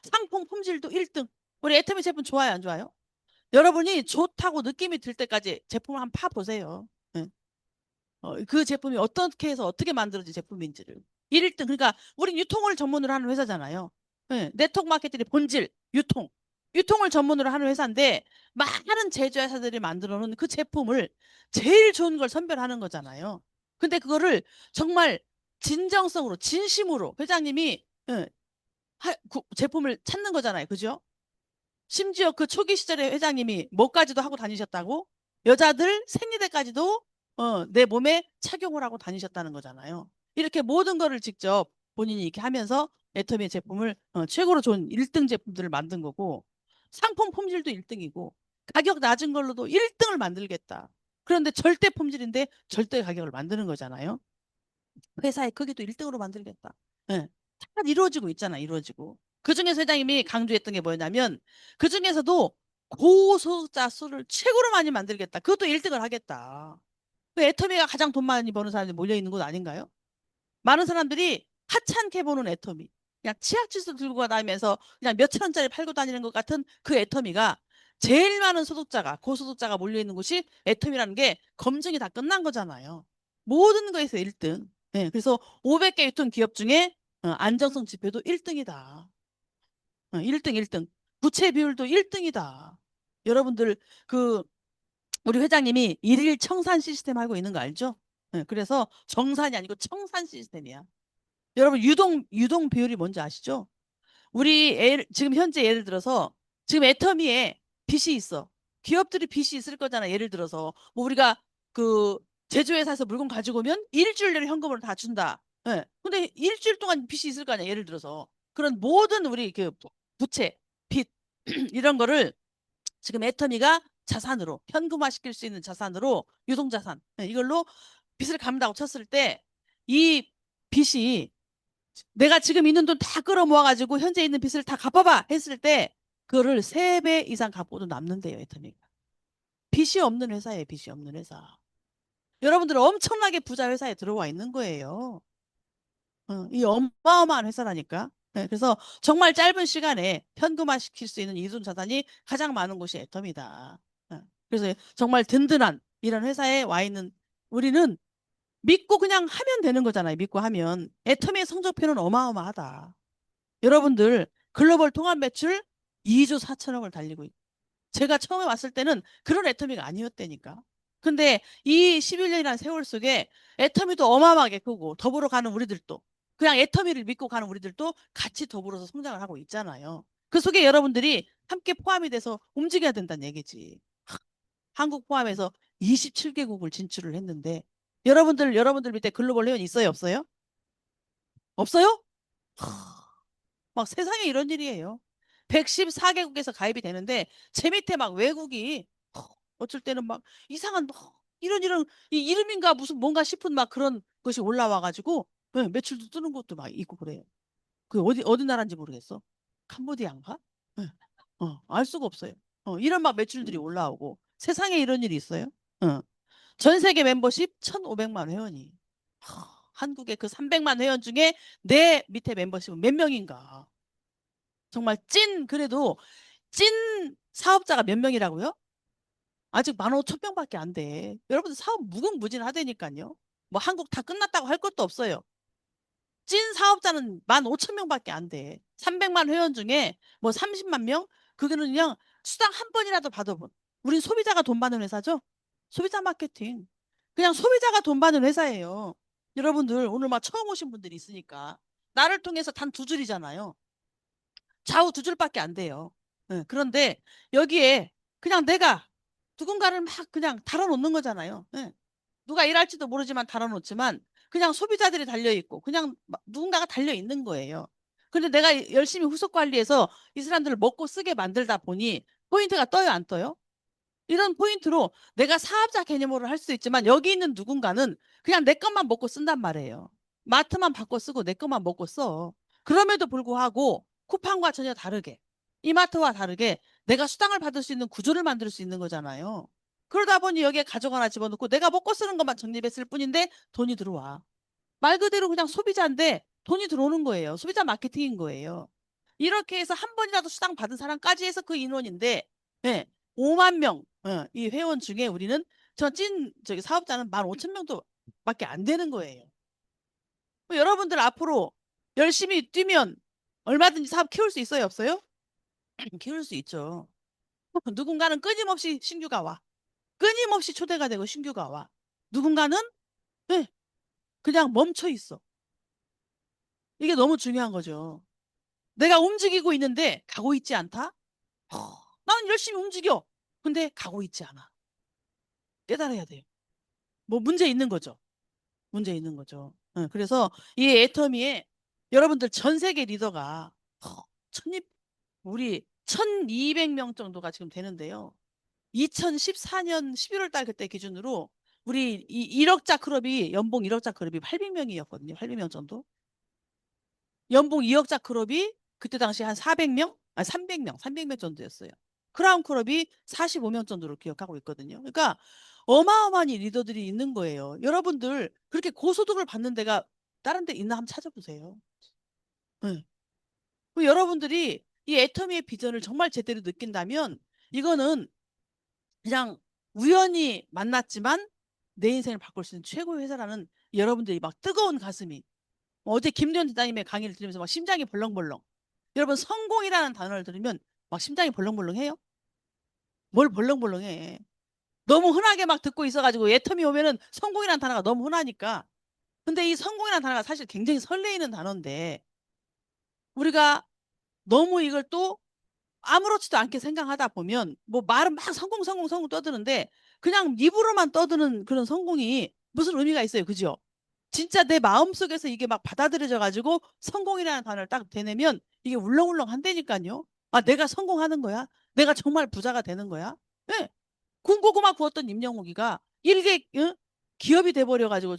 상품 품질도 1등. 우리 애터미 제품 좋아요, 안 좋아요? 여러분이 좋다고 느낌이 들 때까지 제품을 한번 파보세요. 그 제품이 어떻게 해서 어떻게 만들어진 제품인지를. 1등. 그러니까 우린 유통을 전문으로 하는 회사잖아요. 네, 네트워크 마케팅의 본질, 유통. 유통을 전문으로 하는 회사인데 많은 제조회사들이 만들어 놓은 그 제품을 제일 좋은 걸 선별하는 거잖아요. 근데 그거를 정말 진정성으로, 진심으로 회장님이 제품을 찾는 거잖아요. 그죠? 심지어 그 초기 시절에 회장님이 뭐까지도 하고 다니셨다고? 여자들 생리대까지도 내 몸에 착용을 하고 다니셨다는 거잖아요. 이렇게 모든 거를 직접 본인이 이렇게 하면서 애터미 제품을 최고로 좋은 1등 제품들을 만든 거고 상품 품질도 1등이고 가격 낮은 걸로도 1등을 만들겠다. 그런데 절대 품질인데 절대 가격을 만드는 거잖아요. 회사의 크기도 1등으로 만들겠다. 예. 다 이루어지고 있잖아, 이루어지고. 그중에서 회장님이 강조했던 게 뭐냐면, 그중에서도 고소득자 수를 최고로 많이 만들겠다. 그것도 1등을 하겠다. 그 애터미가 가장 돈 많이 버는 사람들이 몰려있는 곳 아닌가요? 많은 사람들이 하찮게 보는 애터미. 그냥 치약지수 들고 다니면서 그냥 몇천 원짜리 팔고 다니는 것 같은 그 애터미가 제일 많은 소득자가, 고소득자가 몰려있는 곳이 애터미라는 게 검증이 다 끝난 거잖아요. 모든 거에서 1등. 네, 그래서 500개 유통 기업 중에 안정성 지표도 1등이다. 1등, 1등. 부채 비율도 1등이다. 여러분들 그 우리 회장님이 일일 청산 시스템 하고 있는 거 알죠? 네, 그래서 정산이 아니고 청산 시스템이야. 여러분 유동 비율이 뭔지 아시죠? 지금 현재 예를 들어서 지금 애터미에 빚이 있어. 기업들이 빚이 있을 거잖아. 예를 들어서 뭐 우리가 그 제조회사에서 물건 가지고 오면 일주일 내로 현금으로 다 준다. 예. 근데 일주일 동안 빚이 있을 거 아니야. 예를 들어서 그런 모든 우리 그 부채, 빚 이런 거를 지금 애터미가 자산으로 현금화시킬 수 있는 자산으로 유동자산 이걸로 빚을 갚는다고 쳤을 때 이 빚이 내가 지금 있는 돈 다 끌어모아가지고 현재 있는 빚을 다 갚아봐 했을 때 그거를 3배 이상 갚고도 남는데요, 애터미가. 빚이 없는 회사예요, 빚이 없는 회사. 여러분들은 엄청나게 부자 회사에 들어와 있는 거예요. 이 어마어마한 회사라니까. 네, 그래서 정말 짧은 시간에 현금화 시킬 수 있는 이돈 자산이 가장 많은 곳이 애텀이다. 그래서 정말 든든한 이런 회사에 와 있는 우리는 믿고 그냥 하면 되는 거잖아요. 믿고 하면. 애텀의 성적표는 어마어마하다. 여러분들 글로벌 통합 매출 2조 4천억을 달리고 있고 제가 처음에 왔을 때는 그런 애터미가 아니었다니까. 근데 이 11년이라는 세월 속에 애터미도 어마어마하게 크고 더불어 가는 우리들도 그냥 애터미를 믿고 가는 우리들도 같이 더불어서 성장을 하고 있잖아요. 그 속에 여러분들이 함께 포함이 돼서 움직여야 된다는 얘기지. 한국 포함해서 27개국을 진출을 했는데 여러분들 밑에 글로벌 회원 있어요, 없어요? 없어요? 막 세상에 이런 일이에요. 114개국에서 가입이 되는데 제 밑에 막 외국이 어쩔 때는 막 이상한 이런 이 이름인가 무슨 뭔가 싶은 막 그런 것이 올라와가지고 매출도 뜨는 것도 막 있고 그래요. 그 어디 나라인지 모르겠어. 캄보디아인가? 네. 알 수가 없어요. 이런 막 매출들이 올라오고 세상에 이런 일이 있어요. 전 세계 멤버십 1,500만 회원이. 한국의 그 300만 회원 중에 내 밑에 멤버십은 몇 명인가? 정말 그래도 찐 사업자가 몇 명이라고요? 아직 15,000명밖에 안 돼. 여러분들 사업 무궁무진하다니까요. 뭐 한국 다 끝났다고 할 것도 없어요. 찐 사업자는 15,000명밖에 안 돼. 300만 회원 중에 뭐 30만 명? 그거는 그냥 수당 한 번이라도 받아본. 우린 소비자가 돈 받는 회사죠? 소비자 마케팅. 그냥 소비자가 돈 받는 회사예요. 여러분들 오늘 막 처음 오신 분들이 있으니까 나를 통해서 단 2줄이잖아요. 좌우 2줄밖에 안 돼요. 그런데 여기에 그냥 내가 누군가를 막 그냥 달아놓는 거잖아요. 누가 일할지도 모르지만 달아놓지만 그냥 소비자들이 달려있고 그냥 누군가가 달려있는 거예요. 근데 내가 열심히 후속 관리해서 이 사람들을 먹고 쓰게 만들다 보니 포인트가 떠요, 안 떠요? 이런 포인트로 내가 사업자 개념으로 할 수 있지만 여기 있는 누군가는 그냥 내 것만 먹고 쓴단 말이에요. 마트만 바꿔 쓰고 내 것만 먹고 써. 그럼에도 불구하고 쿠팡과 전혀 다르게 이마트와 다르게 내가 수당을 받을 수 있는 구조를 만들 수 있는 거잖아요. 그러다 보니 여기에 가족 하나 집어넣고 내가 먹고 쓰는 것만 적립했을 뿐인데 돈이 들어와. 말 그대로 그냥 소비자인데 돈이 들어오는 거예요. 소비자 마케팅인 거예요. 이렇게 해서 한 번이라도 수당 받은 사람까지 해서 그 인원인데 5만 명 이 회원 중에 우리는 저기 사업자는 15,000명도 밖에 안 되는 거예요. 여러분들 앞으로 열심히 뛰면 얼마든지 사업 키울 수 있어요, 없어요? 키울 수 있죠. 누군가는 끊임없이 신규가 와. 끊임없이 초대가 되고 신규가 와. 누군가는 네, 그냥 멈춰 있어. 이게 너무 중요한 거죠. 내가 움직이고 있는데 가고 있지 않다? 나는 열심히 움직여. 근데 가고 있지 않아. 깨달아야 돼요. 뭐 문제 있는 거죠. 문제 있는 거죠. 그래서 이 애터미에 여러분들 전 세계 리더가 천입 우리 1,200명 정도가 지금 되는데요. 2014년 11월 달 그때 기준으로 우리 이 1억자 클럽이 연봉 1억자 클럽이 800명이었거든요. 800명 정도. 연봉 2억자 클럽이 그때 당시 한 400명? 아 300명 정도였어요. 크라운 클럽이 45명 정도로 기억하고 있거든요. 그러니까 어마어마한 리더들이 있는 거예요. 여러분들 그렇게 고소득을 받는 데가 다른 데 있나 한번 찾아보세요. 네. 여러분들이 이 애터미의 비전을 정말 제대로 느낀다면 이거는 그냥 우연히 만났지만 내 인생을 바꿀 수 있는 최고의 회사라는 여러분들이 막 뜨거운 가슴이 어제 김대현 대장님의 강의를 들으면서 막 심장이 벌렁벌렁. 여러분 성공이라는 단어를 들으면 막 심장이 벌렁벌렁해요? 뭘 벌렁벌렁해? 너무 흔하게 막 듣고 있어가지고 애터미 오면은 성공이라는 단어가 너무 흔하니까. 근데 이 성공이라는 단어가 사실 굉장히 설레이는 단어인데 우리가 너무 이걸 또 아무렇지도 않게 생각하다 보면 뭐 말은 막 성공 떠드는데 그냥 입으로만 떠드는 그런 성공이 무슨 의미가 있어요. 그죠? 진짜 내 마음속에서 이게 막 받아들여져 가지고 성공이라는 단어를 딱 대내면 이게 울렁울렁 한다니까요. 아, 내가 성공하는 거야? 내가 정말 부자가 되는 거야? 예. 군고구마 구웠던 임영옥이가 일개 기업이 돼버려가지고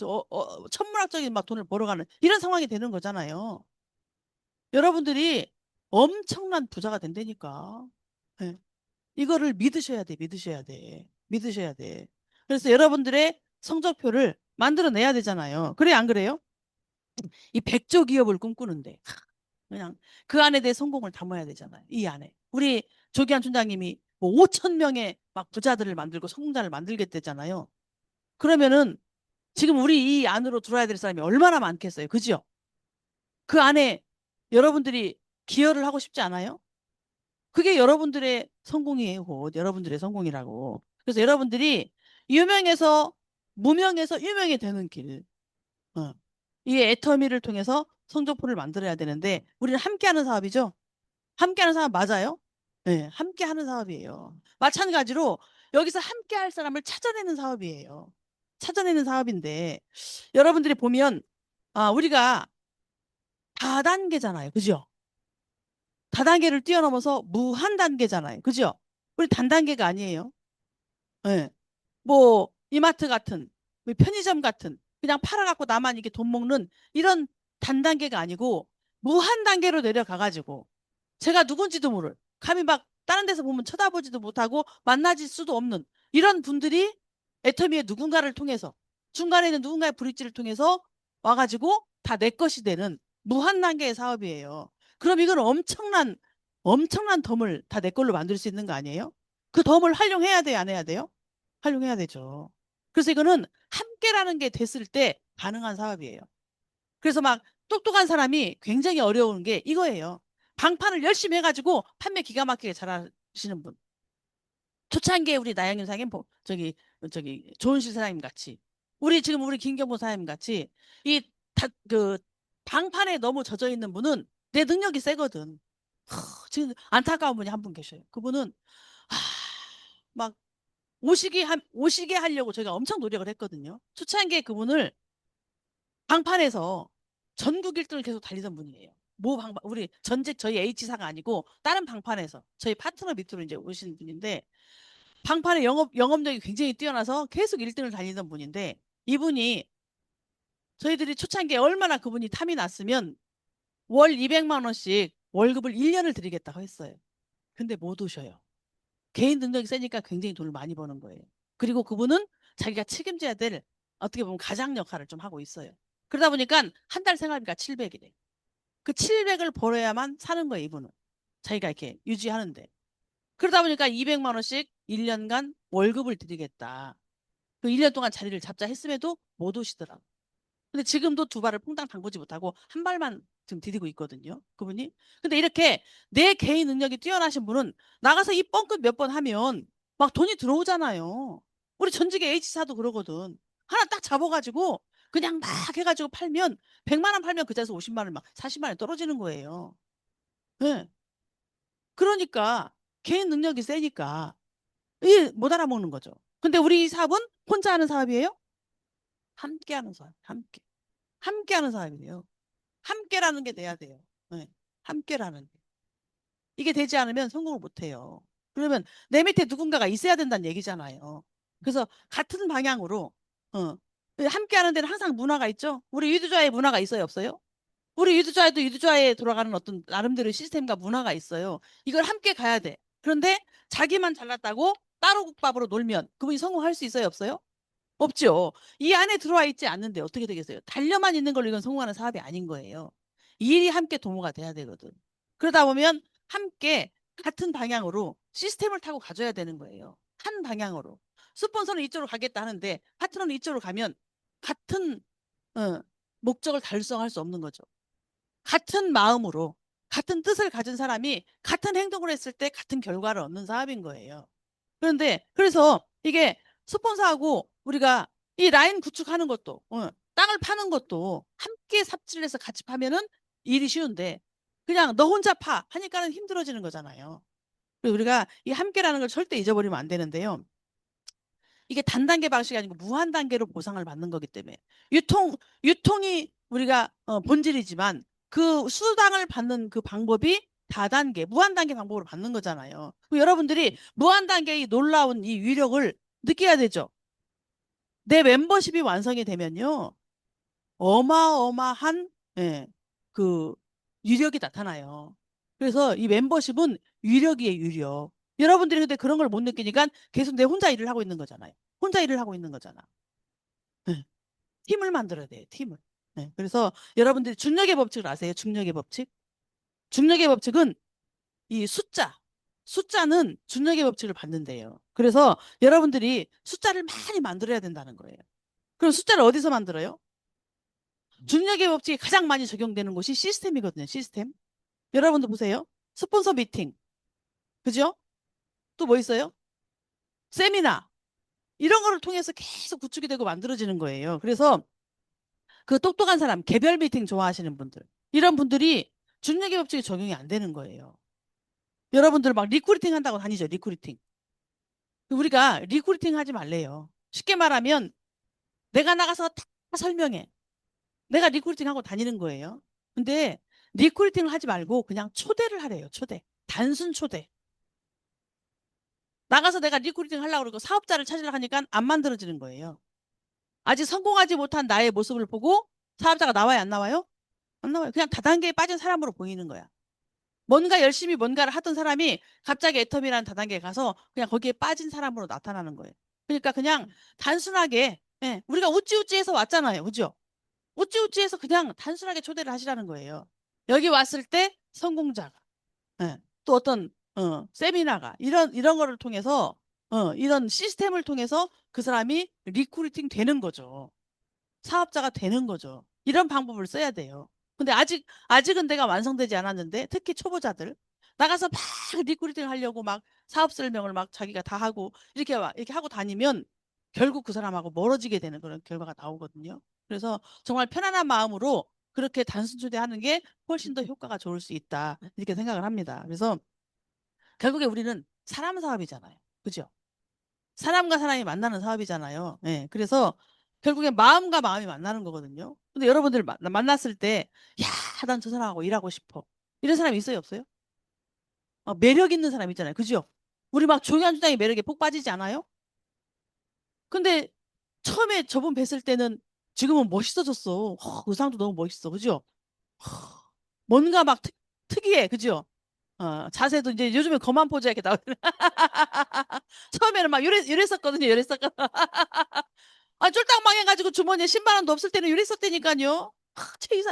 천문학적인 막 돈을 벌어가는 이런 상황이 되는 거잖아요. 여러분들이 엄청난 부자가 된다니까. 예. 이거를 믿으셔야 돼, 믿으셔야 돼, 믿으셔야 돼. 그래서 여러분들의 성적표를 만들어내야 되잖아요. 그래, 안 그래요? 이 백조 기업을 꿈꾸는데 그냥 그 안에 대해 성공을 담아야 되잖아요. 이 안에. 우리 조기환 촌장님이 뭐 5천 명의 막 부자들을 만들고 성공자를 만들겠다잖아요. 그러면은 지금 우리 이 안으로 들어와야 될 사람이 얼마나 많겠어요. 그죠? 그 안에 여러분들이 기여를 하고 싶지 않아요? 그게 여러분들의 성공이에요. 곧 여러분들의 성공이라고. 그래서 여러분들이 유명해서 무명에서 유명이 되는 길. 어. 이 애터미를 통해서 성적표를 만들어야 되는데 우리는 함께하는 사업이죠. 함께하는 사람 맞아요? 네, 함께하는 사업이에요. 마찬가지로 여기서 함께할 사람을 찾아내는 사업이에요. 찾아내는 사업인데 여러분들이 보면 우리가 다단계잖아요. 그죠? 다단계를 뛰어넘어서 무한단계잖아요. 그죠? 우리 단단계가 아니에요. 예. 뭐 이마트 같은 뭐 편의점 같은 그냥 팔아갖고 나만 이게 돈 먹는 이런 단단계가 아니고 무한단계로 내려가가지고 제가 누군지도 모를 감히 막 다른 데서 보면 쳐다보지도 못하고 만나질 수도 없는 이런 분들이 애터미의 누군가를 통해서 중간에 있는 누군가의 브릿지를 통해서 와가지고 다 내 것이 되는 무한단계의 사업이에요. 그럼 이건 엄청난 덤을 다 내 걸로 만들 수 있는 거 아니에요? 그 덤을 활용해야 돼요, 안 해야 돼요? 활용해야 되죠. 그래서 이거는 함께라는 게 됐을 때 가능한 사업이에요. 그래서 막 똑똑한 사람이 굉장히 어려운 게 이거예요. 방판을 열심히 해가지고 판매 기가 막히게 잘하시는 분. 초창기에 우리 나영윤 사장님, 저기 조은실 사장님 같이, 우리 김경보 사장님 같이 그 방판에 너무 젖어 있는 분은 내 능력이 세거든. 지금 안타까운 분이 한 분 계셔요. 그분은 하, 막 오시게 하려고 저희가 엄청 노력을 했거든요. 초창기에 그분을 방판에서 전국 1등을 계속 달리던 분이에요. 모 방판, 우리 전직 저희 H사가 아니고 다른 방판에서 저희 파트너 밑으로 이제 오신 분인데 방판의 영업력이 굉장히 뛰어나서 계속 1등을 달리던 분인데 이분이 저희들이 초창기에 얼마나 그분이 탐이 났으면 월 200만 원씩 월급을 1년을 드리겠다고 했어요. 근데 못 오셔요. 개인 능력이 세니까 굉장히 돈을 많이 버는 거예요. 그리고 그분은 자기가 책임져야 될 어떻게 보면 가장 역할을 좀 하고 있어요. 그러다 보니까 한 달 생활비가 700이래. 그 700을 벌어야만 사는 거예요, 이분은. 자기가 이렇게 유지하는데. 그러다 보니까 200만 원씩 1년간 월급을 드리겠다. 그 1년 동안 자리를 잡자 했음에도 못 오시더라고. 근데 지금도 두 발을 퐁당 담그지 못하고 한 발만 지금 디디고 있거든요. 그분이. 근데 이렇게 내 개인 능력이 뛰어나신 분은 나가서 이 뻥끗 몇 번 하면 막 돈이 들어오잖아요. 우리 전직의 H사도 그러거든. 하나 딱 잡아가지고 그냥 막 해가지고 팔면 100만 원 팔면 그 자리에서 50만 원 막 40만 원 떨어지는 거예요. 네. 그러니까 개인 능력이 세니까 이게 못 알아먹는 거죠. 근데 우리 사업은 혼자 하는 사업이에요? 함께 하는 사업. 함께. 함께 하는 사업이에요. 함께라는 게 돼야 돼요. 네. 함께라는 게. 이게 되지 않으면 성공을 못 해요. 그러면 내 밑에 누군가가 있어야 된다는 얘기잖아요. 그래서 같은 방향으로 어, 함께 하는 데는 항상 문화가 있죠. 우리 유두좌의 문화가 있어요, 없어요? 우리 유두좌에도 유두좌에 돌아가는 어떤 나름대로 시스템과 문화가 있어요. 이걸 함께 가야 돼. 그런데 자기만 잘났다고 따로 국밥으로 놀면 그분이 성공할 수 있어요, 없어요? 없죠. 이 안에 들어와 있지 않는데 어떻게 되겠어요? 달려만 있는 걸로 이건 성공하는 사업이 아닌 거예요. 이 일이 함께 도모가 돼야 되거든. 그러다 보면 함께 같은 방향으로 시스템을 타고 가줘야 되는 거예요. 한 방향으로. 스폰서는 이쪽으로 가겠다 하는데 파트너는 이쪽으로 가면 같은 어, 목적을 달성할 수 없는 거죠. 같은 마음으로 같은 뜻을 가진 사람이 같은 행동을 했을 때 같은 결과를 얻는 사업인 거예요. 그래서 이게 스폰서하고 우리가 이 라인 구축하는 것도 땅을 파는 것도 함께 삽질을 해서 같이 파면은 일이 쉬운데 그냥 너 혼자 파 하니까는 힘들어지는 거잖아요. 그리고 우리가 이 함께라는 걸 절대 잊어버리면 안 되는데요. 이게 단단계 방식이 아니고 무한 단계로 보상을 받는 거기 때문에 유통이 우리가 본질이지만 그 수당을 받는 그 방법이 다단계, 무한단계 방법으로 받는 거잖아요. 그럼 여러분들이 무한단계의 놀라운 이 위력을 느껴야 되죠. 내 멤버십이 완성이 되면요. 어마어마한, 예, 그, 위력이 나타나요. 그래서 이 멤버십은 위력이에요, 위력. 여러분들이 근데 그런 걸 못 느끼니까 계속 내 혼자 일을 하고 있는 거잖아요. 혼자 일을 하고 있는 거잖아. 예, 팀을 만들어야 돼요, 팀을. 예, 그래서 여러분들이 중력의 법칙을 아세요? 중력의 법칙? 중력의 법칙은 이 숫자는 중력의 법칙을 받는데요. 그래서 여러분들이 숫자를 많이 만들어야 된다는 거예요. 그럼 숫자를 어디서 만들어요? 중력의 법칙이 가장 많이 적용되는 곳이 시스템이거든요. 시스템. 여러분도 보세요. 스폰서 미팅. 그죠? 또 뭐 있어요? 세미나. 이런 거를 통해서 계속 구축이 되고 만들어지는 거예요. 그래서 그 똑똑한 사람, 개별 미팅 좋아하시는 분들. 이런 분들이 중력의 법칙이 적용이 안 되는 거예요. 여러분들 막 리크루팅 한다고 다니죠. 리크루팅. 우리가 리크루팅 하지 말래요. 쉽게 말하면 내가 나가서 다 설명해. 내가 리크루팅 하고 다니는 거예요. 근데 리크루팅을 하지 말고 그냥 초대를 하래요. 초대. 단순 초대. 나가서 내가 리크루팅 하려고 그러고 사업자를 찾으려고 하니까 안 만들어지는 거예요. 아직 성공하지 못한 나의 모습을 보고 사업자가 나와요, 안 나와요? 안 나와요. 그냥 다단계에 빠진 사람으로 보이는 거야. 뭔가 열심히 뭔가를 하던 사람이 갑자기 애터미라는 다단계에 가서 그냥 거기에 빠진 사람으로 나타나는 거예요. 그러니까 그냥 단순하게, 예, 우리가 우찌우찌해서 왔잖아요. 그죠? 우찌우찌해서 그냥 단순하게 초대를 하시라는 거예요. 여기 왔을 때 성공자가, 예, 또 어떤 세미나가 이런 거를 통해서 이런 시스템을 통해서 그 사람이 리크루팅 되는 거죠. 사업자가 되는 거죠. 이런 방법을 써야 돼요. 근데 아직은 내가 완성되지 않았는데 특히 초보자들 나가서 막 리크루팅 하려고 막 사업 설명을 막 자기가 다 하고 이렇게 하고 다니면 결국 그 사람하고 멀어지게 되는 그런 결과가 나오거든요. 그래서 정말 편안한 마음으로 그렇게 단순 초대하는 게 훨씬 더 효과가 좋을 수 있다. 이렇게 생각을 합니다. 그래서 결국에 우리는 사람 사업이잖아요. 그죠? 사람과 사람이 만나는 사업이잖아요. 예. 그래서 결국에 마음과 마음이 만나는 거거든요. 근데 여러분들 만났을 때, 야, 난 저 사람하고 일하고 싶어. 이런 사람 있어요, 없어요? 매력 있는 사람 있잖아요. 그죠? 우리 막 조기한 주장이 매력에 폭 빠지지 않아요? 근데 처음에 저분 뵀을 때는 지금은 멋있어졌어. 의상도 너무 멋있어. 그죠? 뭔가 막 특이해. 그죠? 자세도 이제 요즘에 거만 포즈 이렇게 나오요 처음에는 막 이랬었거든요. 이랬었거든. 쫄딱 망해가지고 주머니에 10만 원도 없을 때는 이랬었다니까요.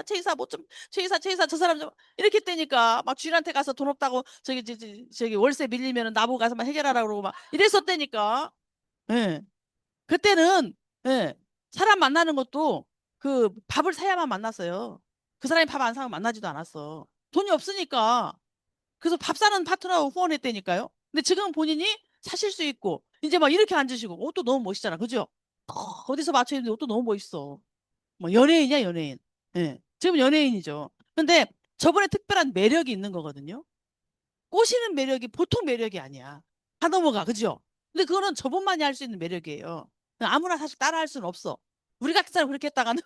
최이사 뭐 좀 최이사 저 사람 좀 이렇게 했다니까 막 주인한테 가서 돈 없다고 저기 월세 밀리면은 나보고 가서 막 해결하라고 그러고 막 이랬었다니까. 예. 그때는 예. 사람 만나는 것도 그 밥을 사야만 만났어요. 그 사람이 밥 안 사면 만나지도 않았어. 돈이 없으니까. 그래서 밥 사는 파트너 후원했다니까요. 근데 지금 본인이 사실 수 있고 이제 막 이렇게 앉으시고 옷도 너무 멋있잖아. 그죠? 어디서 맞춰 입는데 옷도 너무 멋있어. 뭐 연예인이야, 연예인. 예. 지금 연예인이죠. 근데 저번에 특별한 매력이 있는 거거든요. 꼬시는 매력이 보통 매력이 아니야. 다 넘어가. 그죠? 근데 그거는 저분만이 할 수 있는 매력이에요. 아무나 사실 따라 할 수는 없어. 우리 같은 사람 그렇게 했다가는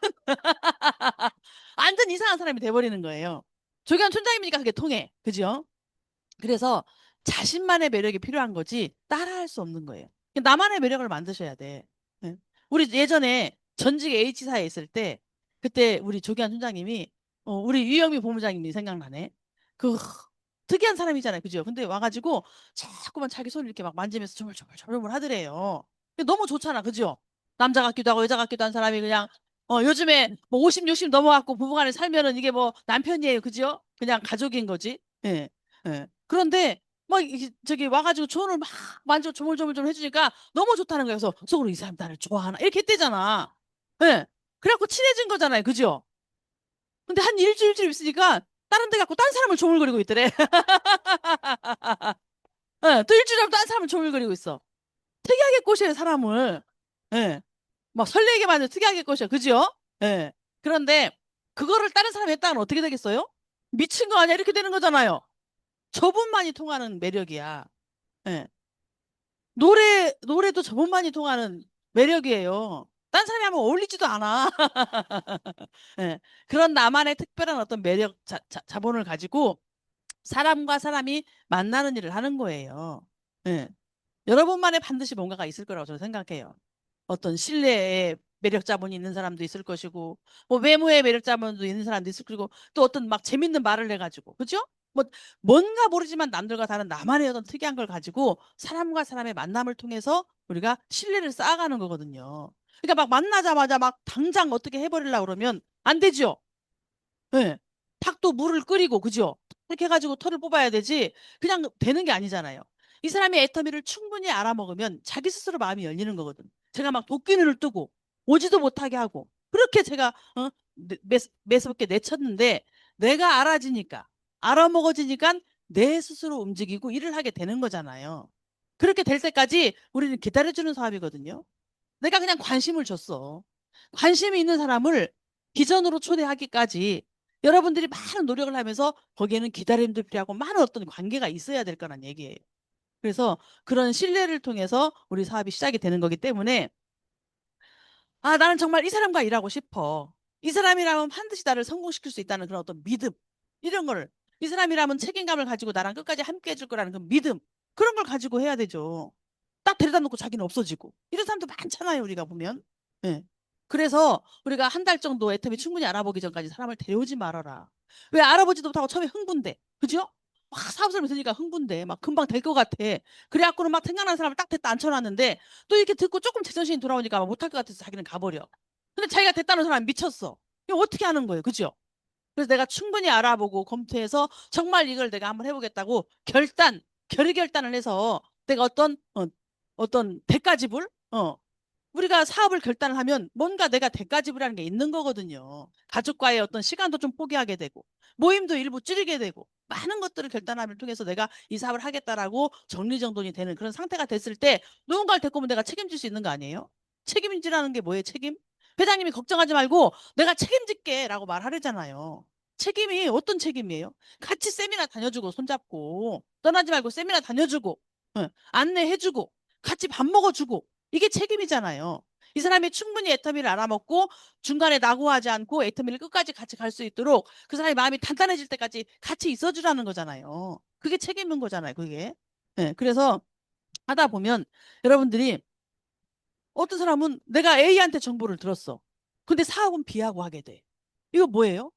완전 이상한 사람이 돼버리는 거예요. 조기현 촌장님이니까 그게 통해. 그죠? 그래서 자신만의 매력이 필요한 거지 따라할 수 없는 거예요. 나만의 매력을 만드셔야 돼. 예. 우리 예전에 전직 H사에 있을 때 그때 우리 조기환 총장님이 우리 유영미 본부장님이 생각나네. 그 특이한 사람이잖아요. 그죠? 근데 와가지고 자꾸만 자기 손을 이렇게 막 만지면서 조물조물 하더래요. 너무 좋잖아. 그죠? 남자 같기도 하고 여자 같기도 한 사람이 그냥 요즘에 뭐 50, 60 넘어갖고 부부간에 살면은 이게 뭐 남편이에요. 그죠? 그냥 가족인 거지. 예. 예. 그런데 막 저기 와가지고 조언을 막 만져 조물조물 해주니까 너무 좋다는 거예요. 그래서 속으로 이 사람 나를 좋아하나 이렇게 했대잖아. 예. 그래갖고 친해진 거잖아요. 그죠? 근데 한 일주일 있으니까 다른 데 갖고 딴 사람을 조물거리고 있더래. 예. 또 일주일 하면 딴 사람을 조물거리고 있어. 특이하게 꼬셔요, 사람을. 예. 막 설레게 만들 특이하게 꼬셔. 그죠? 예. 그런데 그거를 다른 사람이 했다면 어떻게 되겠어요? 미친 거 아니야? 이렇게 되는 거잖아요. 저분만이 통하는 매력이야. 예. 노래도 저분만이 통하는 매력이에요. 딴 사람이 하면 어울리지도 않아. 예. 그런 나만의 특별한 어떤 매력, 자본을 가지고 사람과 사람이 만나는 일을 하는 거예요. 예. 여러분만의 반드시 뭔가가 있을 거라고 저는 생각해요. 어떤 신뢰의 매력자분이 있는 사람도 있을 것이고, 뭐 외모의 매력자분도 있는 사람도 있을 거고, 또 어떤 막 재밌는 말을 해가지고, 그죠? 뭐 뭔가 모르지만 남들과 다른 나만의 어떤 특이한 걸 가지고 사람과 사람의 만남을 통해서 우리가 신뢰를 쌓아가는 거거든요. 그러니까 막 만나자마자 막 당장 어떻게 해버리려고 그러면 안 되죠. 예. 탁도 물을 끓이고, 그죠? 이렇게 해가지고 털을 뽑아야 되지. 그냥 되는 게 아니잖아요. 이 사람의 애터미를 충분히 알아먹으면 자기 스스로 마음이 열리는 거거든. 제가 막 도끼눈을 뜨고, 오지도 못하게 하고, 그렇게 제가, 매섭게 내쳤는데, 내가 알아지니까, 알아먹어지니까 내 스스로 움직이고 일을 하게 되는 거잖아요. 그렇게 될 때까지 우리는 기다려주는 사업이거든요. 내가 그냥 관심을 줬어. 관심이 있는 사람을 비전으로 초대하기까지 여러분들이 많은 노력을 하면서 거기에는 기다림도 필요하고 많은 어떤 관계가 있어야 될 거란 얘기예요. 그래서 그런 신뢰를 통해서 우리 사업이 시작이 되는 거기 때문에 아, 나는 정말 이 사람과 일하고 싶어. 이 사람이라면 반드시 나를 성공시킬 수 있다는 그런 어떤 믿음. 이런 거를. 이 사람이라면 책임감을 가지고 나랑 끝까지 함께 해줄 거라는 그 믿음. 그런 걸 가지고 해야 되죠. 딱 데려다 놓고 자기는 없어지고. 이런 사람도 많잖아요, 우리가 보면. 예. 그래서 우리가 한 달 정도 애터미 충분히 알아보기 전까지 사람을 데려오지 말아라. 왜 알아보지도 못하고 처음에 흥분돼. 그죠? 막 사업 설명 들으니까 흥분돼. 막 금방 될 것 같아. 그래갖고는 막 생각나는 사람을 딱 됐다 앉혀놨는데 또 이렇게 듣고 조금 제정신이 돌아오니까 막 못할 것 같아서 자기는 가버려. 근데 자기가 됐다는 사람이 미쳤어. 이거 어떻게 하는 거예요? 그죠? 그래서 내가 충분히 알아보고 검토해서 정말 이걸 내가 한번 해보겠다고 결의결단을 해서 내가 어떤 대가 지불? 우리가 사업을 결단을 하면 뭔가 내가 대가 지불하는 게 있는 거거든요. 가족과의 어떤 시간도 좀 포기하게 되고, 모임도 일부 줄이게 되고, 많은 것들을 결단함을 통해서 내가 이 사업을 하겠다라고 정리정돈이 되는 그런 상태가 됐을 때 누군가를 데리고 오면 내가 책임질 수 있는 거 아니에요? 책임지라는 게 뭐예요, 책임? 회장님이 걱정하지 말고 내가 책임질게 라고 말하려잖아요. 책임이 어떤 책임이에요? 같이 세미나 다녀주고 손잡고 떠나지 말고 세미나 다녀주고 안내해주고 같이 밥 먹어주고 이게 책임이잖아요. 이 사람이 충분히 애터미를 알아먹고 중간에 낙오하지 않고 애터미를 끝까지 같이 갈 수 있도록 그 사람의 마음이 단단해질 때까지 같이 있어주라는 거잖아요. 그게 책임인 거잖아요. 그게. 그래서 하다 보면 여러분들이 어떤 사람은 내가 A한테 정보를 들었어. 근데 사업은 B하고 하게 돼. 이거 뭐예요?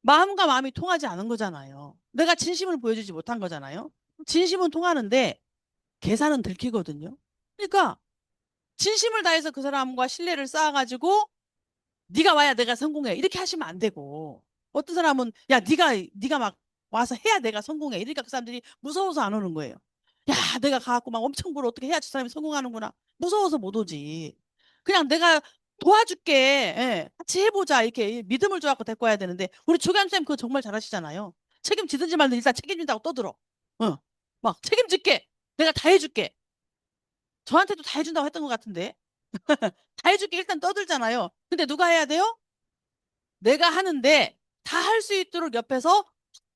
마음과 마음이 통하지 않은 거잖아요. 내가 진심을 보여주지 못한 거잖아요. 진심은 통하는데 계산은 들키거든요. 그러니까 진심을 다해서 그 사람과 신뢰를 쌓아가지고 네가 와야 내가 성공해 이렇게 하시면 안 되고 어떤 사람은 야 네가 막 와서 해야 내가 성공해 이러니까 그 사람들이 무서워서 안 오는 거예요. 야 내가 가갖고 막 엄청 뭘 어떻게 해야 저 사람이 성공하는구나 무서워서 못 오지. 그냥 내가 도와줄게. 예, 같이 해보자 이렇게 믿음을 줘갖고 데리고 와야 되는데 우리 조교환 쌤 그거 정말 잘하시잖아요. 책임지든지 말든 일단 책임진다고 떠들어. 막 책임질게. 내가 다 해줄게. 저한테도 다 해준다고 했던 것 같은데. 다 해줄게 일단 떠들잖아요. 근데 누가 해야 돼요? 내가 하는데 다 할 수 있도록 옆에서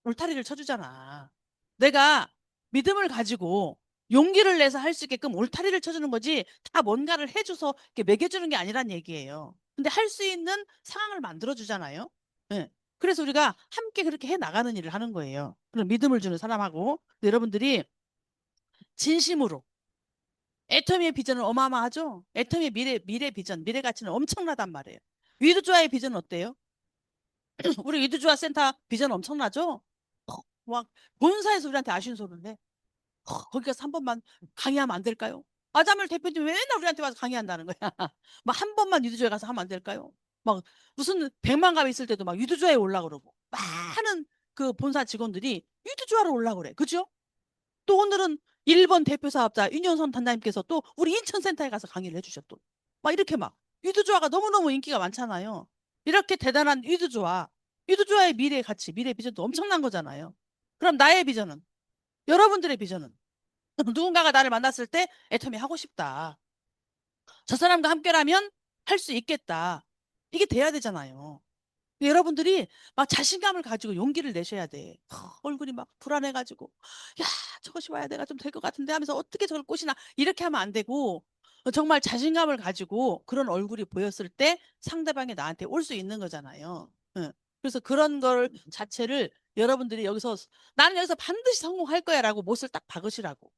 울타리를 쳐주잖아. 내가 믿음을 가지고 용기를 내서 할 수 있게끔 울타리를 쳐주는 거지 다 뭔가를 해줘서 이렇게 먹여주는 게 아니란 얘기예요. 근데 할 수 있는 상황을 만들어주잖아요. 예. 그래서 우리가 함께 그렇게 해 나가는 일을 하는 거예요. 그런 믿음을 주는 사람하고 여러분들이 진심으로 애터미의 비전은 어마어마하죠? 애터미의 미래 비전, 미래 가치는 엄청나단 말이에요. 위드조아의 비전은 어때요? 우리 위드조아 센터 비전 엄청나죠? 막 본사에서 우리한테 아쉬운 소리를 해. 거기 가서 한 번만 강의하면 안 될까요? 아자멜 대표님 왜 맨날 우리한테 와서 강의한다는 거야. 막 한 번만 위드조에 가서 하면 안 될까요? 막 무슨 100만 갑 있을 때도 막 위드조에 올라 그러고 많은 그 본사 직원들이 위드조아로 올라 그래. 그죠? 또 오늘은 1번 대표 사업자 윤현선 단장님께서 또 우리 인천센터에 가서 강의를 해주셨 또. 막 이렇게 막 위드조아가 너무너무 인기가 많잖아요. 이렇게 대단한 위드조아, 위드조아의 미래 가치, 미래 비전도 엄청난 거잖아요. 그럼 나의 비전은? 여러분들의 비전은? 누군가가 나를 만났을 때 애터미 하고 싶다. 저 사람과 함께라면 할 수 있겠다. 이게 돼야 되잖아요. 여러분들이 막 자신감을 가지고 용기를 내셔야 돼. 얼굴이 막 불안해가지고, 야, 저것이 와야 내가 좀 될 것 같은데 하면서 어떻게 저걸 꽃이나 이렇게 하면 안 되고, 정말 자신감을 가지고 그런 얼굴이 보였을 때 상대방이 나한테 올 수 있는 거잖아요. 응. 그래서 그런 걸 자체를 여러분들이 여기서 나는 여기서 반드시 성공할 거야라고 못을 딱 박으시라고.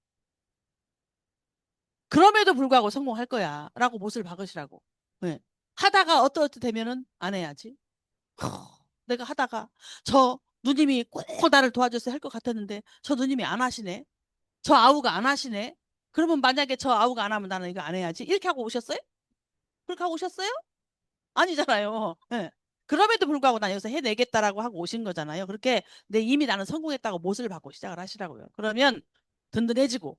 그럼에도 불구하고 성공할 거야라고 못을 박으시라고. 네. 하다가 어떻게 되면은 안 해야지. 내가 하다가 저 누님이 꼭 나를 도와줬어야 할 것 같았는데 저 누님이 안 하시네. 저 아우가 안 하시네. 그러면 만약에 저 아우가 안 하면 나는 이거 안 해야지. 이렇게 하고 오셨어요? 그렇게 하고 오셨어요? 아니잖아요. 예. 그럼에도 불구하고 난 여기서 해내겠다라고 하고 오신 거잖아요. 그렇게 이미 나는 성공했다고 못을 받고 시작을 하시라고요. 그러면 든든해지고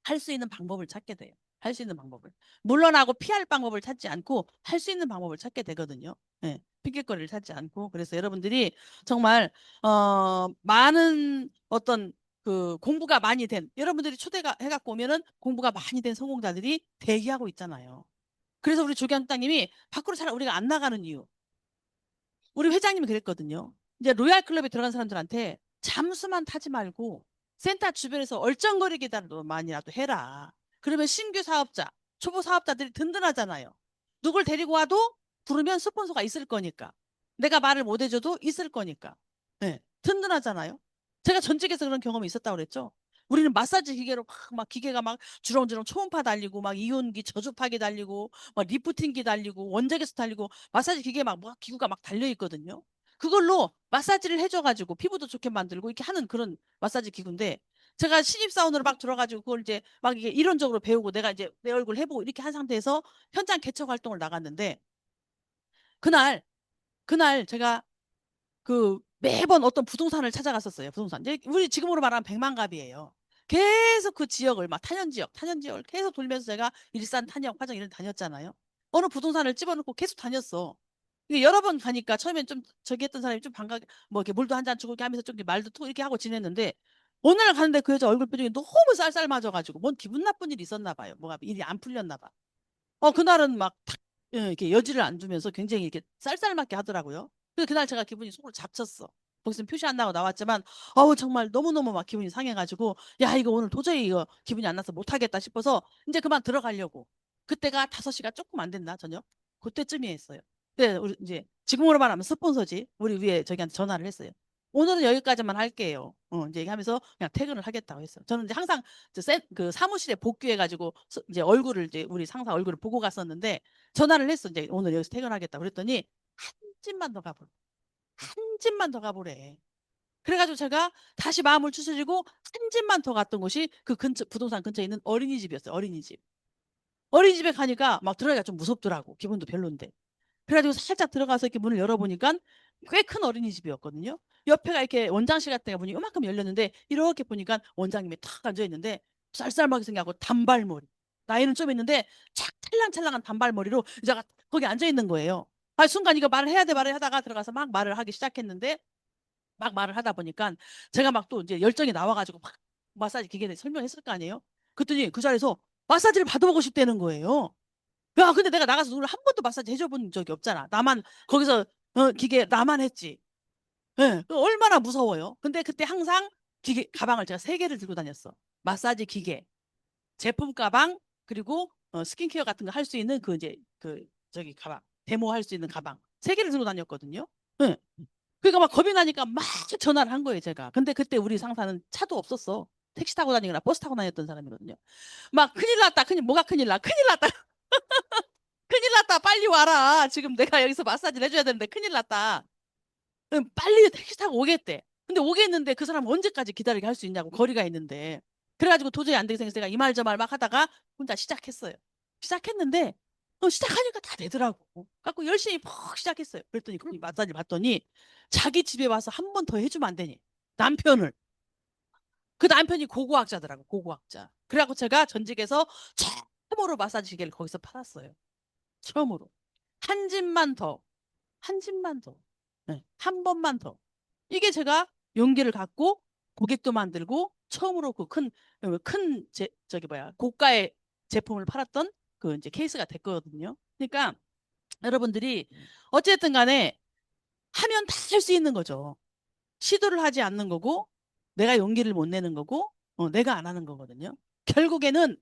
할 수 있는 방법을 찾게 돼요. 할 수 있는 방법을. 물러나고 피할 방법을 찾지 않고 할 수 있는 방법을 찾게 되거든요. 예. 핑계거리를 찾지 않고. 그래서 여러분들이 정말 많은 어떤 그 공부가 많이 된 여러분들이 초대가 해갖고 오면은 공부가 많이 된 성공자들이 대기하고 있잖아요. 그래서 우리 조경장님이 밖으로 잘 우리가 안 나가는 이유. 우리 회장님이 그랬거든요. 이제 로얄 클럽에 들어간 사람들한테 잠수만 타지 말고 센터 주변에서 얼쩡거리기만이라도 해라. 그러면 신규 사업자, 초보 사업자들이 든든하잖아요. 누굴 데리고 와도 부르면 스폰서가 있을 거니까. 내가 말을 못 해줘도 있을 거니까. 네, 든든하잖아요. 제가 전직에서 그런 경험이 있었다고 그랬죠. 우리는 마사지 기계로 막 기계가 막 주렁주렁 초음파 달리고 막 이온기 저주파기 달리고 막 리프팅기 달리고 원자기수 달리고 마사지 기계 막 기구가 막 달려 있거든요. 그걸로 마사지를 해줘가지고 피부도 좋게 만들고 이렇게 하는 그런 마사지 기구인데 제가 신입사원으로 막 들어가지고 그걸 이제 막 이게 이론적으로 배우고 내가 이제 내 얼굴 해보고 이렇게 한 상태에서 현장 개척 활동을 나갔는데 그날 그날 제가 그 매번 어떤 부동산을 찾아갔었어요. 부동산. 이제 우리 지금으로 말하면 백만갑이에요. 계속 그 지역을 막 탄현 지역을 계속 돌면서 제가 일산, 탄영, 화정 이런 데 다녔잖아요. 어느 부동산을 집어넣고 계속 다녔어. 이게 여러 번 가니까 처음엔 좀 저기 했던 사람이 좀 반갑게 뭐 이렇게 물도 한 잔 주고 이렇게 하면서 좀 이렇게 말도 톡 이렇게 하고 지냈는데 어느 날 가는데 그 여자 얼굴 표정이 너무 쌀쌀맞아가지고 뭔 기분 나쁜 일이 있었나 봐요. 뭐가 일이 안 풀렸나 봐. 그날은 막 탁, 이렇게 여지를 안 두면서 굉장히 이렇게 쌀쌀맞게 하더라고요. 그래서 그날 제가 기분이 속을 잡쳤어. 거기서 표시 안 나고 나왔지만, 정말 너무너무 막 기분이 상해가지고, 야, 이거 오늘 도저히 이거 기분이 안 나서 못하겠다 싶어서, 이제 그만 들어가려고. 그때가 5시가 조금 안 됐나, 저녁? 그때쯤이었어요. 네, 우리 이제, 지금으로 말하면 스폰서지. 우리 위에 저기한테 전화를 했어요. 오늘은 여기까지만 할게요. 이제 하면서 그냥 퇴근을 하겠다고 했어요. 저는 이제 항상 그 사무실에 복귀해가지고 이제 얼굴을 이제 우리 상사 얼굴을 보고 갔었는데 전화를 했어. 이제 오늘 여기서 퇴근하겠다. 그랬더니 한 집만 더 가보래. 한 집만 더 가보래. 그래가지고 제가 다시 마음을 추스리고 한 집만 더 갔던 곳이 그 근처 부동산 근처에 있는 어린이집이었어요. 어린이집. 어린이집에 가니까 막 들어가기가 좀 무섭더라고. 기분도 별론데. 그래가지고 살짝 들어가서 이렇게 문을 열어보니까 꽤 큰 어린이집이었거든요. 옆에가 이렇게 원장실 같은 데 보니 이만큼 열렸는데 이렇게 보니까 원장님이 탁 앉아 있는데 쌀쌀하게 생겨갖고 단발머리. 나이는 좀 있는데 착 찰랑찰랑한 단발머리로 여자가 거기 앉아 있는 거예요. 순간 이거 말을 해야 돼 말을 하다가 들어가서 막 말을 하기 시작했는데 막 말을 하다 보니까 제가 막 또 이제 열정이 나와가지고 막 마사지 기계에 대해 설명했을 거 아니에요. 그랬더니 그 자리에서 마사지를 받아보고 싶다는 거예요. 야, 근데 내가 나가서 누구를 한 번도 마사지 해줘 본 적이 없잖아. 나만 거기서 기계 나만 했지. 예, 얼마나 무서워요. 근데 그때 항상 기계 가방을 제가 3개를 들고 다녔어. 마사지 기계, 제품 가방, 그리고 스킨케어 같은 거 할 수 있는 그 이제 그 저기 가방, 데모 할 수 있는 가방 3개를 들고 다녔거든요. 예. 그러니까 막 겁이 나니까 막 전화를 한 거예요, 제가. 근데 그때 우리 상사는 차도 없었어. 택시 타고 다니거나 버스 타고 다녔던 사람이거든요. 막 큰일 났다. 뭐가 큰일 나? 큰일 났다. 큰일 났다. 빨리 와라. 지금 내가 여기서 마사지를 해줘야 되는데 큰일 났다. 빨리 택시 타고 오겠대. 근데 오겠는데 그 사람 언제까지 기다리게 할 수 있냐고 거리가 있는데. 그래가지고 도저히 안 되겠어서 내가 이 말 저 말 막 하다가 혼자 시작했어요. 시작했는데 시작하니까 다 되더라고. 갖고 열심히 푹 시작했어요. 그랬더니 그 마사지 받더니 자기 집에 와서 한 번 더 해주면 안 되니 남편을. 그 남편이 고고학자더라고. 고고학자. 그래갖고 제가 전직에서 처음으로 마사지 기계를 거기서 팔았어요. 처음으로. 한 집만 더. 한 집만 더. 네, 한 번만 더. 이게 제가 용기를 갖고 고객도 만들고 처음으로 그 저기 뭐야, 고가의 제품을 팔았던 그 이제 케이스가 됐거든요. 그러니까 여러분들이 어쨌든 간에 하면 다 할 수 있는 거죠. 시도를 하지 않는 거고, 내가 용기를 못 내는 거고, 내가 안 하는 거거든요. 결국에는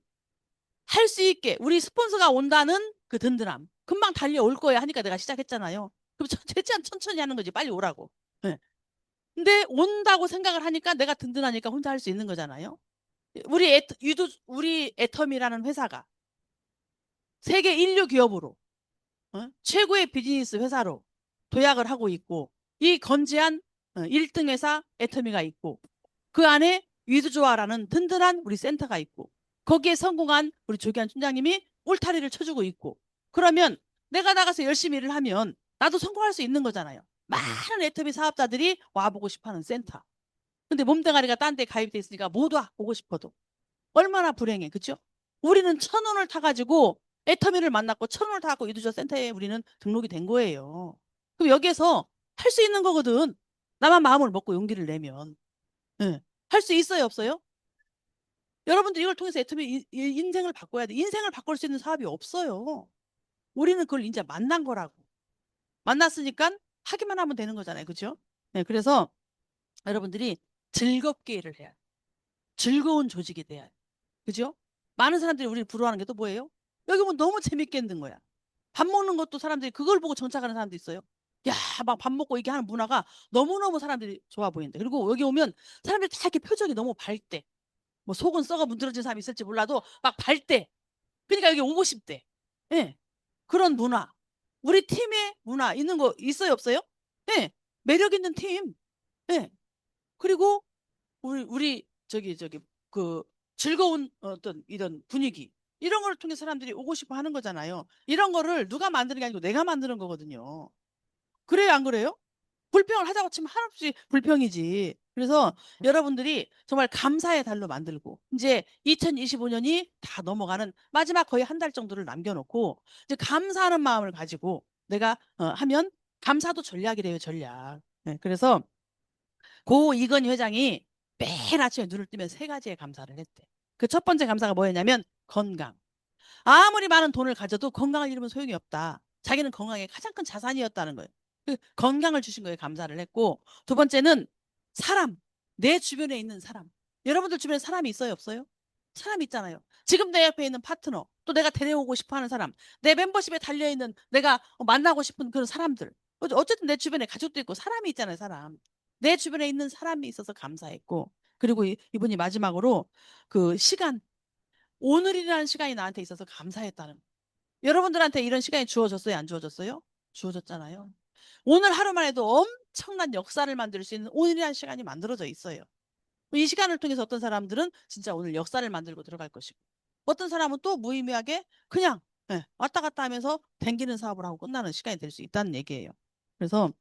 할 수 있게 우리 스폰서가 온다는 그 든든함. 금방 달려올 거야 하니까 내가 시작했잖아요. 그럼 최대한 천천히 하는 거지. 빨리 오라고. 네. 근데 온다고 생각을 하니까 내가 든든하니까 혼자 할 수 있는 거잖아요. 우리 애텀이라는 회사가 세계 인류 기업으로 최고의 비즈니스 회사로 도약을 하고 있고 이 건재한 1등 회사 애터미가 있고 그 안에 위드조아라는 든든한 우리 센터가 있고 거기에 성공한 우리 조기환 총장님이 울타리를 쳐주고 있고 그러면 내가 나가서 열심히 일을 하면 나도 성공할 수 있는 거잖아요. 많은 애터미 사업자들이 와보고 싶어하는 센터. 근데 몸뚱아리가 딴 데 가입돼 있으니까 못 와, 보고 싶어도. 얼마나 불행해. 그죠? 우리는 1,000원을 타가지고 애터미를 만났고 1,000원을 타고 이두저 센터에 우리는 등록이 된 거예요. 그럼 여기에서 할 수 있는 거거든. 나만 마음을 먹고 용기를 내면. 예. 할 수 있어요, 없어요? 여러분들 이걸 통해서 애터미 인생을 바꿔야 돼. 인생을 바꿀 수 있는 사업이 없어요. 우리는 그걸 이제 만난 거라고. 만났으니까 하기만 하면 되는 거잖아요. 그죠? 네, 그래서 여러분들이 즐겁게 일을 해야 돼. 즐거운 조직이 돼야 돼. 그죠? 많은 사람들이 우리를 부러워하는 게 또 뭐예요? 여기 오면 너무 재밌게 있는 거야. 밥 먹는 것도 사람들이 그걸 보고 정착하는 사람도 있어요. 야, 막 밥 먹고 이게 하는 문화가 너무너무 사람들이 좋아 보인다. 그리고 여기 오면 사람들이 다 이렇게 표정이 너무 밝대. 뭐 속은 썩어 문드러진 사람이 있을지 몰라도 막 밝대. 그러니까 여기 오고 싶대. 예. 그런 문화. 우리 팀의 문화 있는 거 있어요, 없어요? 예. 매력 있는 팀. 예. 그리고 우리 저기 그 즐거운 어떤 이런 분위기 이런 걸 통해 사람들이 오고 싶어 하는 거잖아요. 이런 거를 누가 만드는 게 아니고 내가 만드는 거거든요. 그래요, 안 그래요? 불평을 하자고 치면 한없이 불평이지. 그래서 여러분들이 정말 감사의 달로 만들고 이제 2025년이 다 넘어가는 마지막 거의 한 달 정도를 남겨놓고 이제 감사하는 마음을 가지고 내가 하면 감사도 전략이래요, 전략. 네, 그래서 고 이건희 회장이 매일 아침에 눈을 뜨면 세 가지의 감사를 했대. 그 첫 번째 감사가 뭐였냐면 건강. 아무리 많은 돈을 가져도 건강을 잃으면 소용이 없다. 자기는 건강이 가장 큰 자산이었다는 거예요. 그 건강을 주신 거에 감사를 했고 두 번째는 사람. 내 주변에 있는 사람. 여러분들 주변에 사람이 있어요, 없어요? 사람 있잖아요. 지금 내 옆에 있는 파트너, 또 내가 데려오고 싶어 하는 사람, 내 멤버십에 달려있는 내가 만나고 싶은 그런 사람들. 어쨌든 내 주변에 가족도 있고 사람이 있잖아요, 사람. 내 주변에 있는 사람이 있어서 감사했고, 그리고 이분이 마지막으로 그 시간, 오늘이라는 시간이 나한테 있어서 감사했다는 거. 여러분들한테 이런 시간이 주어졌어요, 안 주어졌어요? 주어졌잖아요. 오늘 하루만 해도 엄청난 역사를 만들 수 있는 오늘이라는 시간이 만들어져 있어요. 이 시간을 통해서 어떤 사람들은 진짜 오늘 역사를 만들고 들어갈 것이고 어떤 사람은 또 무의미하게 그냥 왔다 갔다 하면서 댕기는 사업을 하고 끝나는 시간이 될 수 있다는 얘기예요. 그래서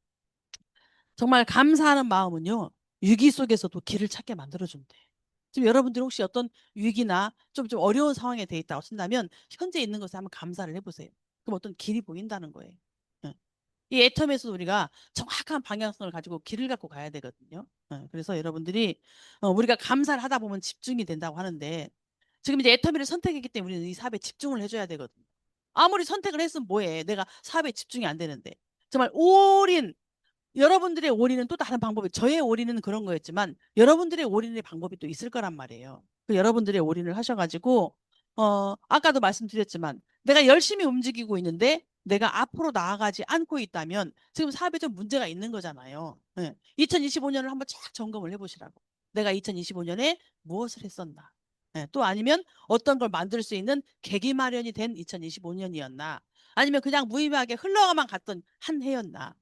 정말 감사하는 마음은요. 위기 속에서도 길을 찾게 만들어준대. 지금 여러분들 혹시 어떤 위기나 좀 어려운 상황에 돼 있다고 친다면 현재 있는 것에 한번 감사를 해보세요. 그럼 어떤 길이 보인다는 거예요. 예. 이 애텀에서 우리가 정확한 방향성을 가지고 길을 갖고 가야 되거든요. 그래서 여러분들이 우리가 감사를 하다 보면 집중이 된다고 하는데 지금 이제 애터미를 선택했기 때문에 우리는 이 사업에 집중을 해줘야 되거든요. 아무리 선택을 했으면 뭐해. 내가 사업에 집중이 안 되는데. 정말 올인 여러분들의 올인은 또 다른 방법이 저의 올인은 그런 거였지만 여러분들의 올인의 방법이 또 있을 거란 말이에요. 그 여러분들의 올인을 하셔가지고 아까도 말씀드렸지만 내가 열심히 움직이고 있는데 내가 앞으로 나아가지 않고 있다면 지금 사업에 좀 문제가 있는 거잖아요. 2025년을 한번 쫙 점검을 해보시라고. 내가 2025년에 무엇을 했었나. 또 아니면 어떤 걸 만들 수 있는 계기 마련이 된 2025년이었나. 아니면 그냥 무의미하게 흘러가만 갔던 한 해였나.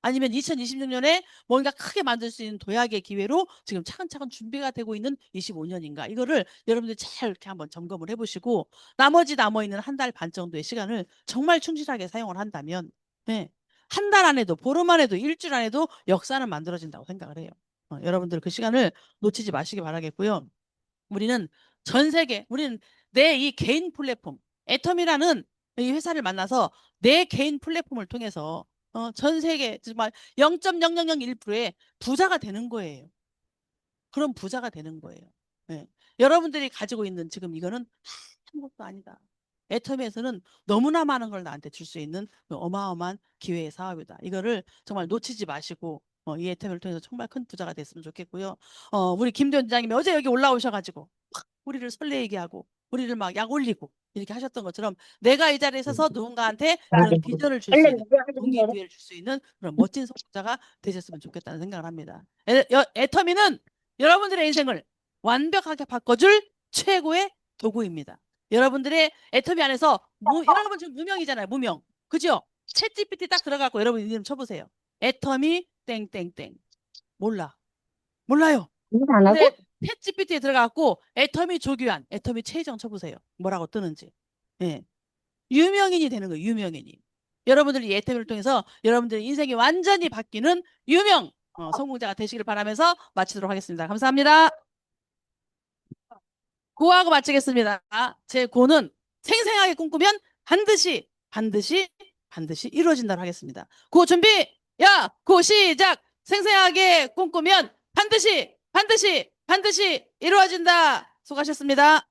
아니면 2026년에 뭔가 크게 만들 수 있는 도약의 기회로 지금 차근차근 준비가 되고 있는 25년인가. 이거를 여러분들이 잘 이렇게 한번 점검을 해보시고 나머지 남아있는 한 달 반 정도의 시간을 정말 충실하게 사용을 한다면 한 달 안에도 보름 안에도 일주일 안에도 역사는 만들어진다고 생각을 해요. 여러분들 그 시간을 놓치지 마시기 바라겠고요. 우리는 전 세계, 우리는 내 이 개인 플랫폼, 애텀이라는 이 회사를 만나서 내 개인 플랫폼을 통해서 전 세계 정말 0.0001%의 부자가 되는 거예요. 그런 부자가 되는 거예요. 예. 여러분들이 가지고 있는 지금 이거는 아무것도 아니다. 애텀에서는 너무나 많은 걸 나한테 줄 수 있는 그 어마어마한 기회의 사업이다. 이거를 정말 놓치지 마시고 이 애텀을 통해서 정말 큰 부자가 됐으면 좋겠고요. 우리 김대원 장님이 어제 여기 올라오셔가지고 우리를 설레게 하고 우리를 막 약 올리고 이렇게 하셨던 것처럼 내가 이 자리에 서서 누군가한테 그런 비전을 줄 수 있는 동기부여를 줄 수 있는 그런 멋진 성공자가 되셨으면 좋겠다는 생각을 합니다. 애터미는 여러분들의 인생을 완벽하게 바꿔줄 최고의 도구입니다. 여러분들의 애터미 안에서 여러분 지금 무명이잖아요. 무명. 그죠? 챗 GPT 딱 들어가고 여러분 이름 쳐보세요. 애터미 땡땡땡. 몰라. 몰라요. 안 하고? 근데 챗 GPT에 들어가고 애터미 조규환, 애터미 최희정 쳐보세요. 뭐라고 뜨는지. 예. 유명인이 되는 거예요. 유명인이. 여러분들이 이 애터미를 통해서 여러분들의 인생이 완전히 바뀌는 유명 성공자가 되시길 바라면서 마치도록 하겠습니다. 감사합니다. 고하고 마치겠습니다. 제 고는 생생하게 꿈꾸면 반드시 반드시 반드시 이루어진다고 하겠습니다. 고 준비! 야! 고 시작! 생생하게 꿈꾸면 반드시 반드시 반드시 이루어진다. 수고하셨습니다.